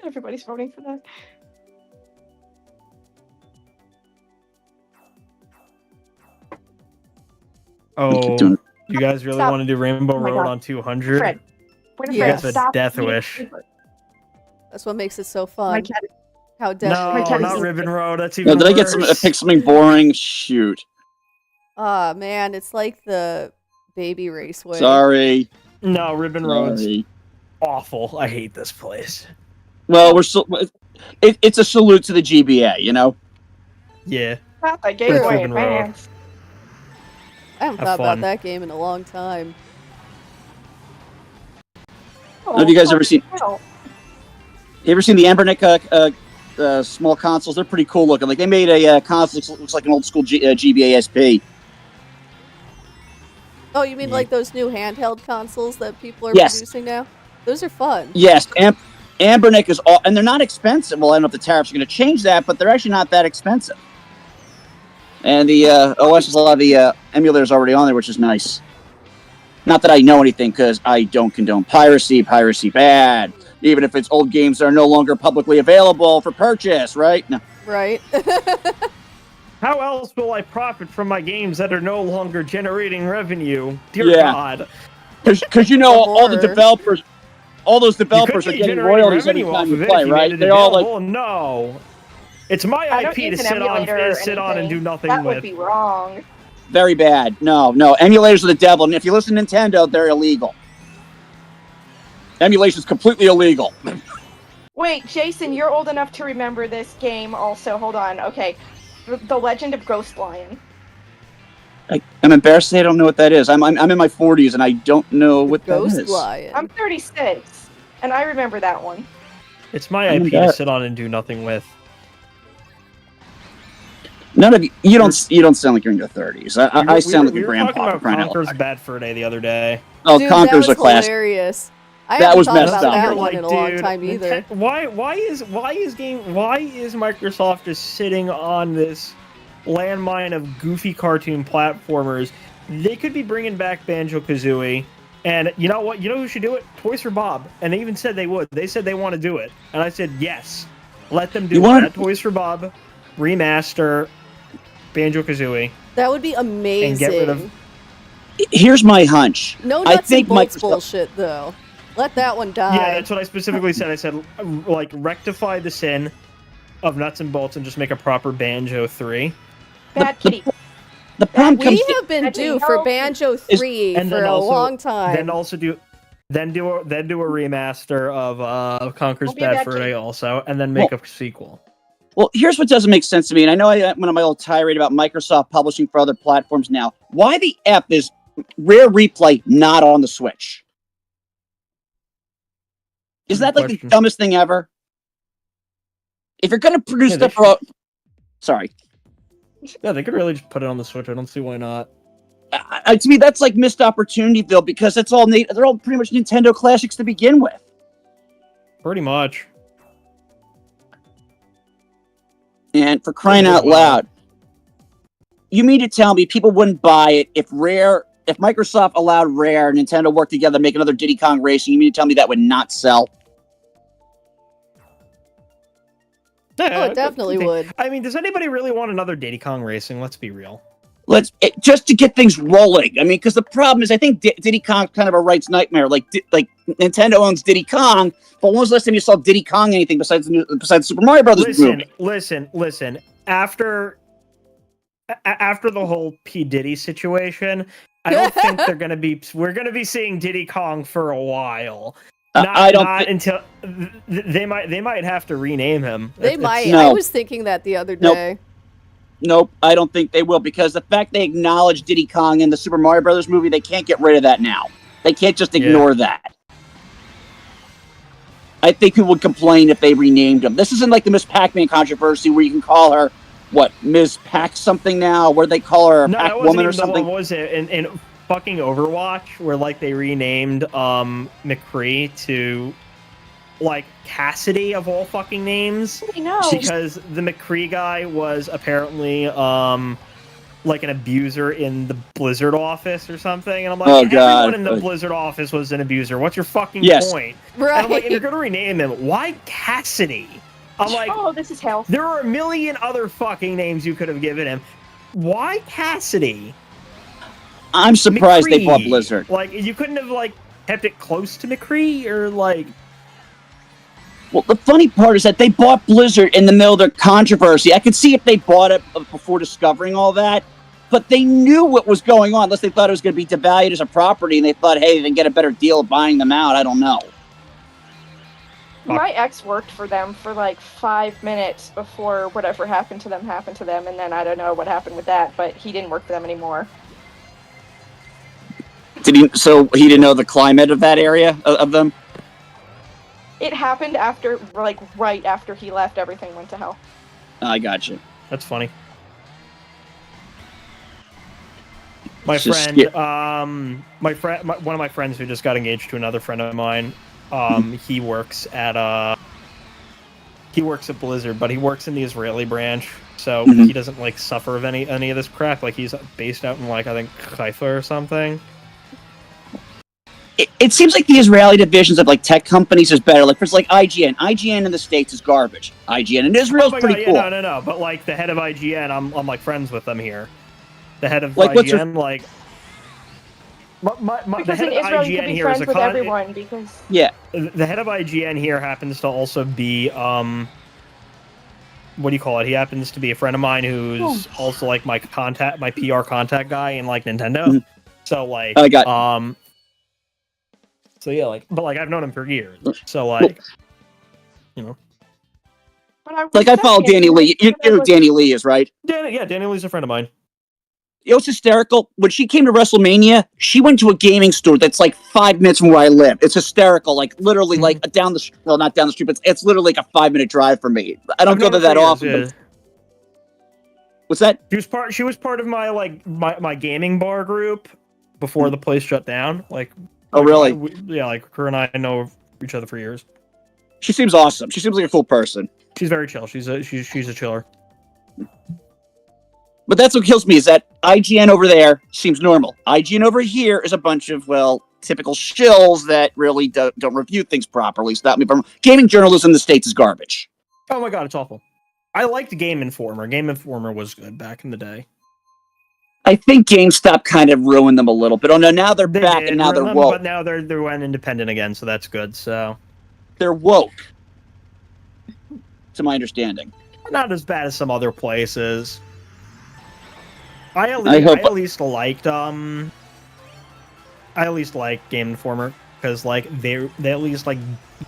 Everybody's voting for that. Oh, doing- you guys really Stop. want to do Rainbow Oh my Road God. on 200? Fred. Wait a Yeah. minute. That's a Stop. death eating wish. paper. That's what makes it so My fun. cat. How No, desperate. cat is not eating Ribbon paper. Road. That's No, even did I worse. pick something boring? Shoot. Ah, man, it's like the baby raceway. Sorry. No, Ribbon Road's Sorry. awful. I hate this place. Well, we're still. It's a salute to the GBA, you know? Yeah. Not the It's Gateway Ribbon Road. Advance. I haven't Have thought fun. about that game in a long time. Oh, Have you guys ever seen- hell. You ever seen the Ambernick small consoles? They're pretty cool looking. Like, they made a console that looks like an old school GBA SP. Oh, you mean Yeah. like those new handheld consoles that people are Yes. producing now? Those are fun. Yes, Ambernick is all, and they're not expensive. Well, I don't know if the tariffs are going to change that, but they're actually not that expensive. And the OS has a lot of the emulators already on there, which is nice. Not that I know anything, because I don't condone piracy. Piracy bad. Even if it's old games that are no longer publicly available for purchase, right? No. Right? How else will I profit from my games that are no longer generating revenue? Dear Yeah. God. Because you know, all the Horror. developers, all those You could developers are be getting generating royalties every revenue off time you of it play, if you right? made it They all like, available. No. It's my I don't IP to use an sit on emulator or and anything. do nothing That with. would be wrong. very bad. No, emulators are the devil. And if you listen to Nintendo, they're illegal. Emulation is completely illegal. Wait, Jason, you're old enough to remember this game also. Hold on. Okay. The Legend of Ghost Lion. I'm embarrassed to say I don't know what that is. I'm in my 40s and I don't know what that Ghost is. Lion. I'm 36, and I remember that one. It's my I'm IP to embarrassed. sit on and do nothing with. None of you don't sound like you're in your 30s. I sound like we a were grandpa. talking about crying out Conker's loud. Bad Fur Day the other day. Oh, Dude, Conker's that a was classic. hilarious. I That haven't was thought messed about up. that You're one like, in a long dude, time either. Why is Microsoft just sitting on this landmine of goofy cartoon platformers? They could be bringing back Banjo-Kazooie, and you know what? You know who should do it? Toys for Bob. And they even said they would. They said they want to do it, and I said yes. Let them do You it. want- Let Toys for Bob remaster Banjo-Kazooie That would be amazing. and get rid of. Here's my hunch. No I nuts think and bolts Microsoft- bullshit, though. Let that one die. Yeah, that's what I specifically said. I said like rectify the sin of nuts and bolts and just make a proper Banjo 3. Bad Kitty. The problem we comes. have been That due we for know- Banjo 3 and for then a also- long time. Then also do a remaster of Conker's Don't be a Bad bad Fur kid. Day also, and then make a sequel. Well, here's what doesn't make sense to me, and I know I went on my old tirade about Microsoft publishing for other platforms now. Why the F is Rare Replay not on the Switch? Is Good that like the question. dumbest thing ever? If you're going to produce Yeah, they stuff for... Sorry. Yeah, they could really just put it on the Switch. I don't see why not. To me, that's like missed opportunity, Bill, because they're all pretty much Nintendo classics to begin with. Pretty much. And for crying out loud, you mean to tell me people wouldn't buy it if Microsoft allowed Rare and Nintendo work together to make another Diddy Kong Racing? You mean to tell me that would not sell? Oh, it definitely would. I mean, does anybody really want another Diddy Kong Racing? Let's be real. Just to get things rolling. I mean, because the problem is, I think Diddy Kong's kind of a rights nightmare. Like Nintendo owns Diddy Kong, but when was the last time you saw Diddy Kong anything besides Super Mario Brothers movie? Listen. After the whole P Diddy situation, I don't think they're gonna be. We're gonna be seeing Diddy Kong for a while. I don't Not thi- until they might have to rename him. They might. No. I was thinking that the other Nope. day. Nope, I don't think they will, because the fact they acknowledged Diddy Kong in the Super Mario Brothers movie, they can't get rid of that now. They can't just ignore that. I think people would complain if they renamed him. This isn't like the Miss Pac-Man controversy where you can call her, what, Ms. Pac something now? Where they call her a No, that wasn't Pac-Woman even or something? What was it in fucking Overwatch where like they renamed McCree to like Cassidy of all fucking names I know. because the McCree guy was apparently like an abuser in the Blizzard office or something, and I'm like, Oh, everyone God. in the Blizzard office was an abuser. What's your fucking Yes. point? And I'm like, if you're Right. gonna rename him, why Cassidy? I'm like, Oh, this is hell. there are a million other fucking names you could have given him. Why Cassidy? I'm surprised they bought McCree. Blizzard. Like, you couldn't have like kept it close to McCree or like. Well, the funny part is that they bought Blizzard in the middle of their controversy. I could see if they bought it before discovering all that, but they knew what was going on, unless they thought it was going to be devalued as a property, and they thought, hey, they can get a better deal of buying them out. I don't know. My ex worked for them for like 5 minutes before whatever happened to them, and then I don't know what happened with that, but he didn't work for them anymore. So he didn't know the climate of that area, of them? It happened after, like, right after he left, everything went to hell. I got you. That's funny. My Just friend, one of my friends who just got engaged to another friend of mine, he works at Blizzard, but he works in the Israeli branch, so Mhm. he doesn't like suffer of any of this crap. Like he's based out in like I think Haifa or something. It seems like the Israeli divisions of like tech companies is better. Like, for instance, like IGN. IGN in the States is garbage. IGN in Israel is my pretty God, cool. no. But like the head of IGN, I'm like friends with them here. The head of Like, what's your- IGN, like the Because head in of Israel, you IGN could be here is friends a with everyone, because... Yeah. The head of IGN here happens to also be what do you call it? He happens to be a friend of mine who's also like my PR contact guy in like Nintendo. Mhm. So like I got so yeah, like but like I've known him for years. So like you know. But I Like, I follow Danny Lee. You know who Danny Lee is, right? Danny Lee's a friend of mine. You know what's hysterical? When she came to WrestleMania, she went to a gaming store that's like 5 minutes from where I live. It's hysterical. Like, literally, like, down the street. Well, not down the street, but it's literally like a 5-minute drive from me. I don't I've go known there her that for often. years, But... What's that? She was part of my like my gaming bar group before the place shut down. Like Oh, really? Yeah, like her and I know each other for years. She seems awesome. She seems like a cool person. She's very chill. She's a chiller. But that's what kills me, is that IGN over there seems normal. IGN over here is a bunch of, well, typical shills that really don't review things properly. Stop me from... Gaming journalism in the States is garbage. Oh my god, it's awful. I liked Game Informer. Game Informer was good back in the day. I think GameStop kind of ruined them a little bit. Oh no, now they're back did and now they're ruin them, woke. But now they're went independent again, so that's good. So They're woke, to my understanding. not as bad as some other places. I at least liked Game Informer because like they at least like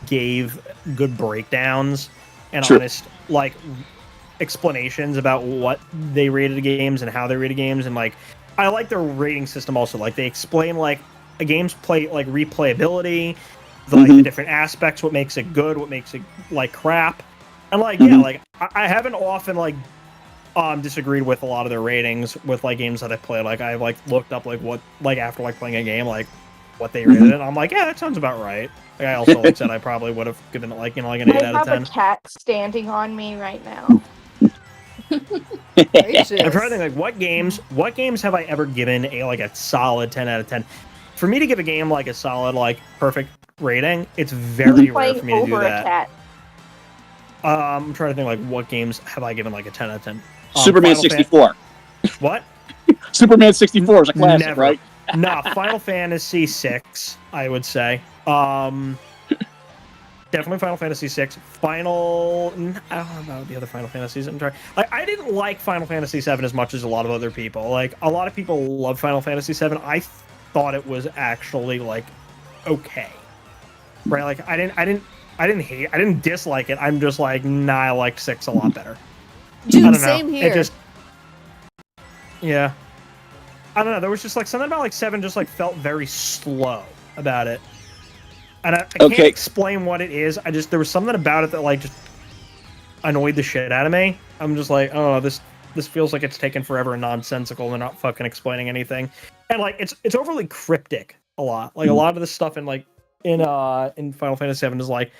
gave good breakdowns and True. honest like explanations about what they rated games and how they rated games, and like I like their rating system also. Like they explain like a game's replayability, the different aspects, what makes it good, what makes it like crap, and like yeah, like I haven't often like disagreed with a lot of their ratings with like games that I play. Like I've like looked up like what like after like playing a game like what they rated it. I'm like, yeah, that sounds about right. Like, I also like said I probably would have given it like like an 8 out of 10. I have a cat standing on me right now. Gracious. I'm trying to think like what games have I ever given a solid 10 out of 10? For me to give a game like a solid like perfect rating, it's very rare Playing for me to do over a that. cat. I'm trying to think like what games have I given like a 10 out of 10? Superman 64. What? Superman 64 is a classic, Never. right? Nah, Final Fantasy 6, I would say. definitely Final Fantasy VI. I don't know about the other Final Fantasies. I'm trying. Like, I didn't like Final Fantasy VII as much as a lot of other people. Like, a lot of people love Final Fantasy VII. I thought it was actually like okay, right? Like, I didn't dislike it. I'm just like, nah, I liked 6 a lot better. Dude, I don't same know. here. It just, yeah. I don't know. There was just like something about like 7 just like felt very slow about it. And I can't explain what it is. There was something about it that like just annoyed the shit out of me. I'm just like, oh, this feels like it's taken forever and nonsensical. They're not fucking explaining anything. And like it's overly cryptic a lot. Like a lot of the stuff in Final Fantasy VII is like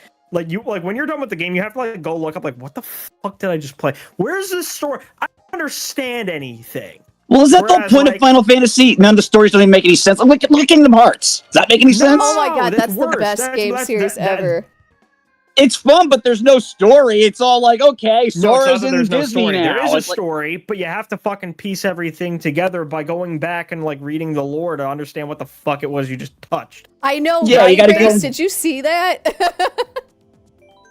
you when you're done with the game, you have to like go look up like what the fuck did I just play? Where's this story? I don't understand anything. Well, is that the point of Final Fantasy? None of the stories don't even make any sense. Look at Kingdom Hearts. Does that make any sense? Oh my god, that's the worse. best game series ever. It's fun, but there's no story. It's all like, okay, Sora's in Disney story. now. There is a story, but you have to fucking piece everything together by going back and like reading the lore to understand what the fuck it was you just touched. I know, yeah, right, you gotta Grace? go... Did you see that?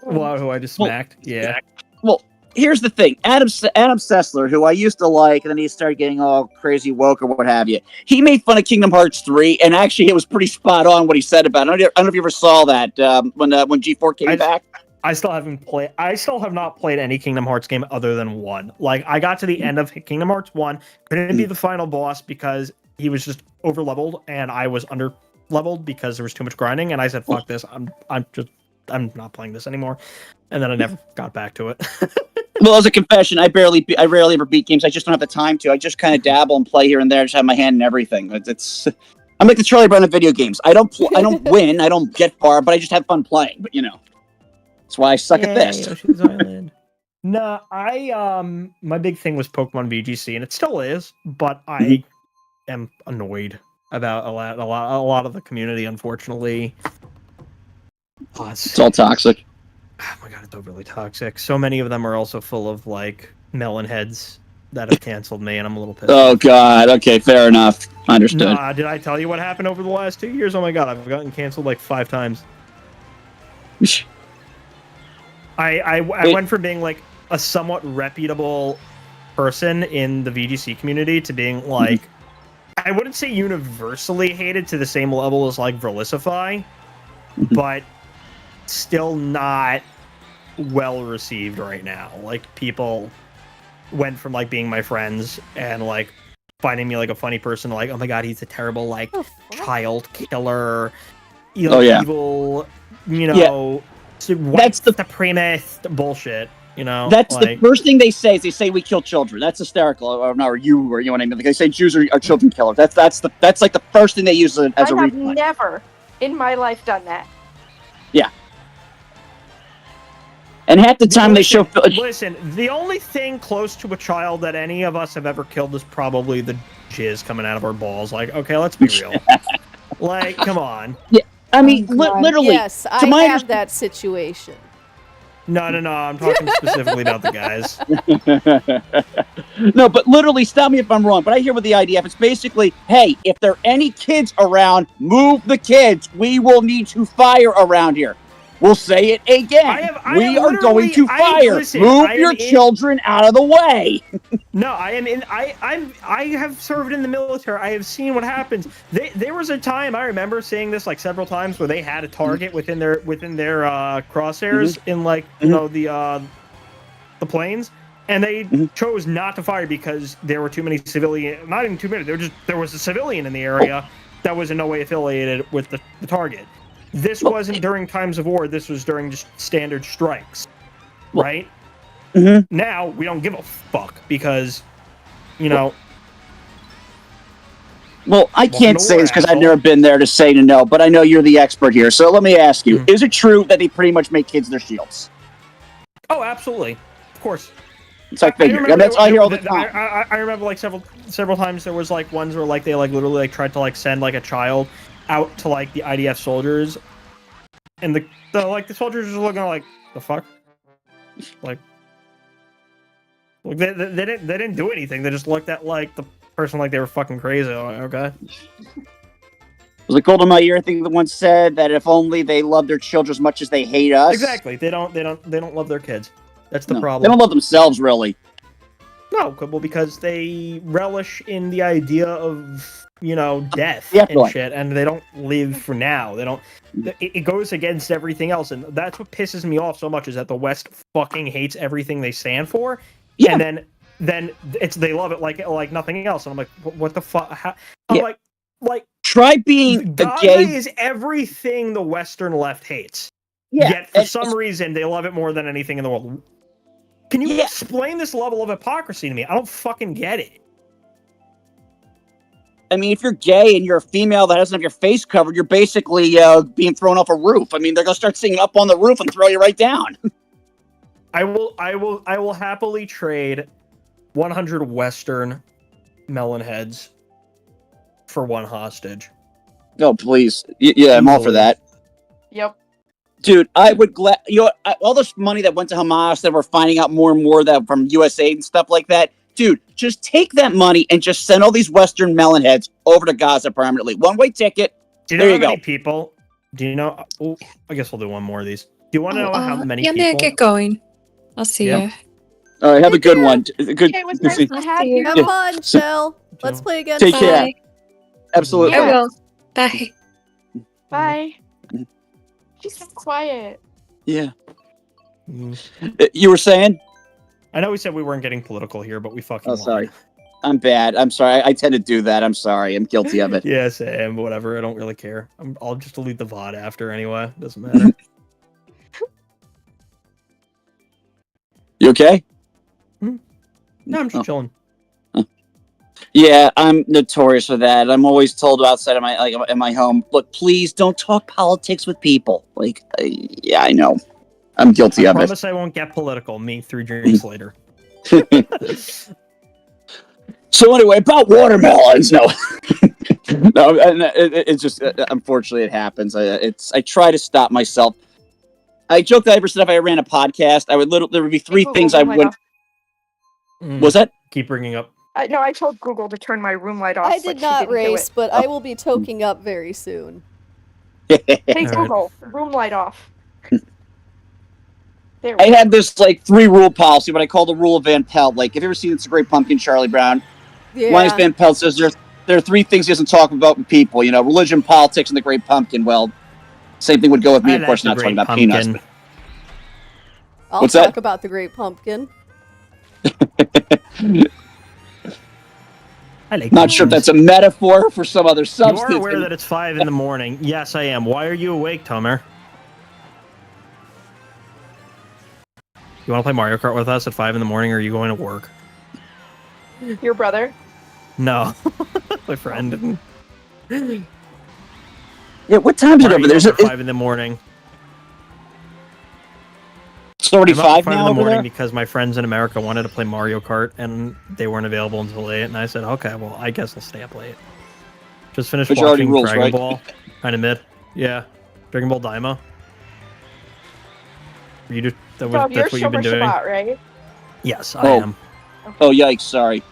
Wow, who I just smacked? Yeah. Well, here's the thing. Adam Sessler, who I used to like, and then he started getting all crazy woke or what have you. He made fun of Kingdom Hearts 3, and actually it was pretty spot on what he said about it. I don't know if you ever saw that when G4 came back. I still have not played any Kingdom Hearts game other than 1. Like, I got to the end of Kingdom Hearts 1, couldn't be the final boss because he was just over leveled and I was under leveled because there was too much grinding, and I said, fuck this. I'm not playing this anymore. And then I never got back to it. Well, as a confession, I rarely ever beat games. I just don't have the time to. I just kind of dabble and play here and there. Just have my hand in everything. I'm like the Charlie Brown of video games. I don't win. I don't get far, but I just have fun playing. But that's why I suck at this. Yoshi's Island. Nah, my big thing was Pokemon VGC, and it still is. But I am annoyed about a lot of the community. Unfortunately, it's all toxic. Oh my god, it's overly toxic. So many of them are also full of like melon heads that have canceled me, and I'm a little pissed. Oh god, okay, fair enough. Understood. Nah, did I tell you what happened over the last 2 years? Oh my god, I've gotten canceled like 5 times. I went from being like a somewhat reputable person in the VGC community to being like, I wouldn't say universally hated to the same level as like Verlicify, but still not well received right now. Like, people went from like being my friends and like finding me like a funny person to like, oh my god, he's a terrible like child killer, evil, that's the supremacist bullshit. That's like, the first thing they say is they say we kill children. That's hysterical. Or you know what I mean? Like, they say Jews are children killers. That's like the first thing they use as a reason. I've never in my life done that. Yeah. And half the time they show... Listen, the only thing close to a child that any of us have ever killed is probably the jizz coming out of our balls. Like, okay, let's be real. Like, come on. Yeah, I mean, literally... Yes, I have that situation. No, I'm talking specifically about the guys. No, but literally, stop me if I'm wrong, but I hear with the IDF, it's basically, hey, if there are any kids around, move the kids. We will need to fire around here. We'll say it again. We are going to fire. Move your children out of the way. No, I have served in the military. I have seen what happens. There was a time, I remember seeing this like several times, where they had a target within their crosshairs in like the planes, and they chose not to fire because there were too many civilian. Not even too many. There was a civilian in the area that was in no way affiliated with the target. This wasn't during times of war. This was during just standard strikes, right? Now we don't give a fuck because, Well, I can't say this because I've never been there to say to know, but I know you're the expert here. So let me ask you: is it true that they pretty much make kids their shields? Oh, absolutely, of course. It's like figure. That's I hear all the time. I remember like several times there was like ones where like they like literally like tried to like send like a child out to like the IDF soldiers, and the soldiers are looking like, the fuck, like they didn't do anything. They just looked at like the person like they were fucking crazy. Like, okay. Was it Golda Meir? I think the one said that if only they love their children as much as they hate us. Exactly. They don't love their kids. That's the No, problem. They don't love themselves, really. No, well, because they relish in the idea of, death Yeah, and shit, and they don't live for now. They don't. It goes against everything else, and that's what pisses me off so much is that the West fucking hates everything they stand for, Yeah. and then they love it like nothing else. And I'm like, what the fuck? I'm Yeah. like Try being a Gaza gay. is everything the Western left hates. Yeah, Yet for and- some reason they love it more than anything in the world. Can you Yeah. explain this level of hypocrisy to me? I don't fucking get it. I mean, if you're gay and you're a female that doesn't have your face covered, you're basically being thrown off a roof. I mean, they're gonna start singing up on the roof and throw you right down. I will happily trade 100 Western melon heads for one hostage. No, please. Yeah, I'm all for that. Yep. Dude, I would all this money that went to Hamas that we're finding out more and more that from USA and stuff like that. Dude, just take that money and just send all these Western melon heads over to Gaza permanently. One-way ticket. Do you know There how you many go. people? Do you know? Oh, I guess we'll do one more of these. Do you want to know how many yeah, people? get going. I'll see Yeah. you. All right, have a Take good care. one. Good. Okay, it was good nice see- to have Yeah. you. Have fun, Shell. Let's play again. Take soon. care. Bye. Absolutely. I Yeah. will. Bye. Bye. She's so quiet. Yeah. Mm. You were saying? I know we said we weren't getting political here, but we fucking. Oh, lied. sorry. I'm bad. I'm sorry. I tend to do that. I'm sorry. I'm guilty of it. Yeah, same. Whatever. I don't really care. I'll just delete the VOD after anyway. Doesn't matter. You okay? No, I'm just Oh. chilling. Yeah, I'm notorious for that. I'm always told outside of my home, look, please don't talk politics with people. Yeah, I know. I'm guilty I of it. promise I won't get political. Me 3 drinks later. So anyway, about watermelons. No, no. It's just unfortunately it happens. I try to stop myself. I joked that I ever said if I ran a podcast, there would be 3 Google things I room light would. off. Was that? Keep bringing up. No, I told Google to turn my room light off. I but did she not didn't do race, it. but I will be toking up very soon. Hey Alright. Google, room light off. There I we go. had this 3-rule policy, what I call the rule of Van Pelt. Have you ever seen It's a Great Pumpkin, Charlie Brown? Yeah. Linus Van Pelt says there are 3 things he doesn't talk about with people. Religion, politics, and the Great Pumpkin. Well, same thing would go with me. I Of like course, the not talking Great about peanuts. Pumpkin. I'll What's talk that? about the Great Pumpkin. I like Not sure if that's a metaphor for some other You substance. are aware that it's 5 in the morning. Yes, I am. Why are you awake, Tomer? You want to play Mario Kart with us at 5 in the morning, or are you going to work? Your brother. No. My friend. Yeah, what time is Why it are over you there? up at 5 in the morning? It's already I'm up at 5 5 in now the over morning there? because my friends in America wanted to play Mario Kart, and they weren't available until 8, and I said, okay, well, I guess I'll stay up late. Just finished Which already watching rules, Dragon right? Ball. Kind of mid. Yeah. Dragon Ball Daima. Dog, That's you're what you've been Shomer doing? Shabbat, right? Yes, I Oh. am. Oh, yikes, sorry.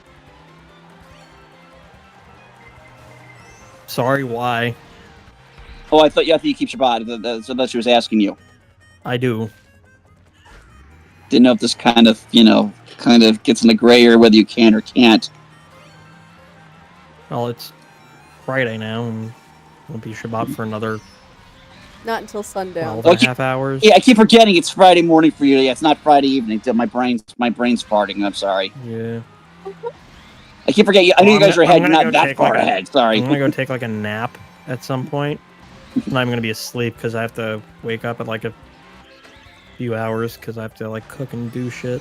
Sorry, why? Oh, I thought you keep Shabbat. So that she was asking you. I do. Didn't know if this kind of gets in the gray area whether you can or can't. Well, it's Friday now, and won't be Shabbat for another Not until sundown. 12 and Okay. a half hours. Yeah, I keep forgetting it's Friday morning for you. Yeah, it's not Friday evening. My brain's farting. I'm sorry. Yeah. I keep forgetting. I know Well, you guys are I'm ahead. gonna You're go not that take, far like, a- ahead. Sorry. I'm gonna go take a nap at some point. And I'm gonna be asleep because I have to wake up at a few hours because I have to cook and do shit.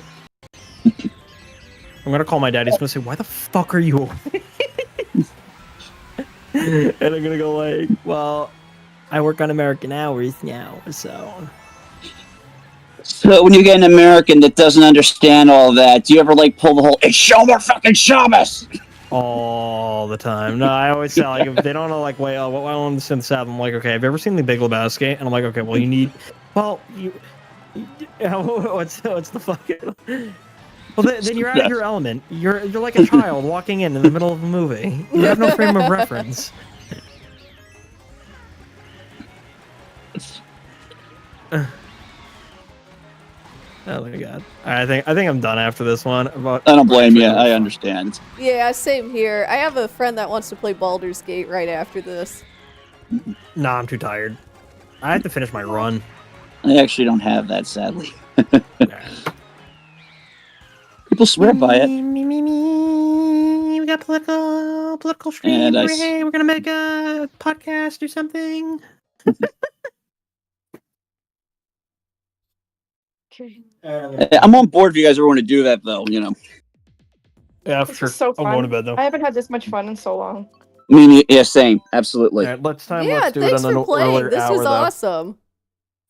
I'm gonna call my dad. He's gonna say, "Why the fuck are you awake?" And I'm gonna go "Well, I work on American hours now, so." So when you get an American that doesn't understand all that, do you ever pull the whole "It's Shomer fucking Shabbos"? All the time. No, I always say if they don't know wait, I want to understand the Sabbath. I'm like, okay, have you ever seen The Big Lebowski? And I'm like, okay, well what's the fucking? Well, then you're out of your element. You're like a child walking in the middle of a movie. You have no frame of reference. Oh my god. I think I'm done after this one. I don't blame you. I understand. Yeah, same here. I have a friend that wants to play Baldur's Gate right after this. Nah, I'm too tired. I have to finish my run. I actually don't have that, sadly. People swear by it. We got political stream. And We're gonna make a podcast or something. Okay. I'm on board if you guys ever want to do that, though. Yeah, This for is so I'm going to fun. bed though. I haven't had this much fun in so long. Yeah, same. Absolutely. All right, let's do Yeah, it thanks on for an playing. earlier This hour, was though. awesome.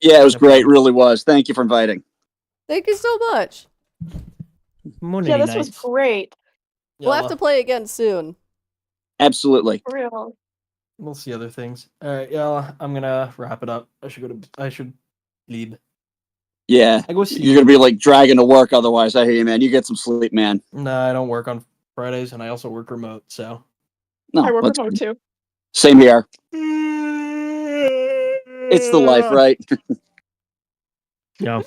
Yeah, it was No great. problem. Really was. Thank you for inviting. Thank you so much. Yeah, this was great. We'll have to play again soon. Absolutely. For real. We'll see other things. All right, yeah, I'm gonna wrap it up. I should leave. Yeah. I go see. You're going to be like dragging to work otherwise. I hear you, man. You get some sleep, man. No, I don't work on Fridays, and I also work remote. So. No, I work that's remote too. same here. It's the life, right? Yeah.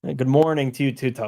Good morning to you too, Tom.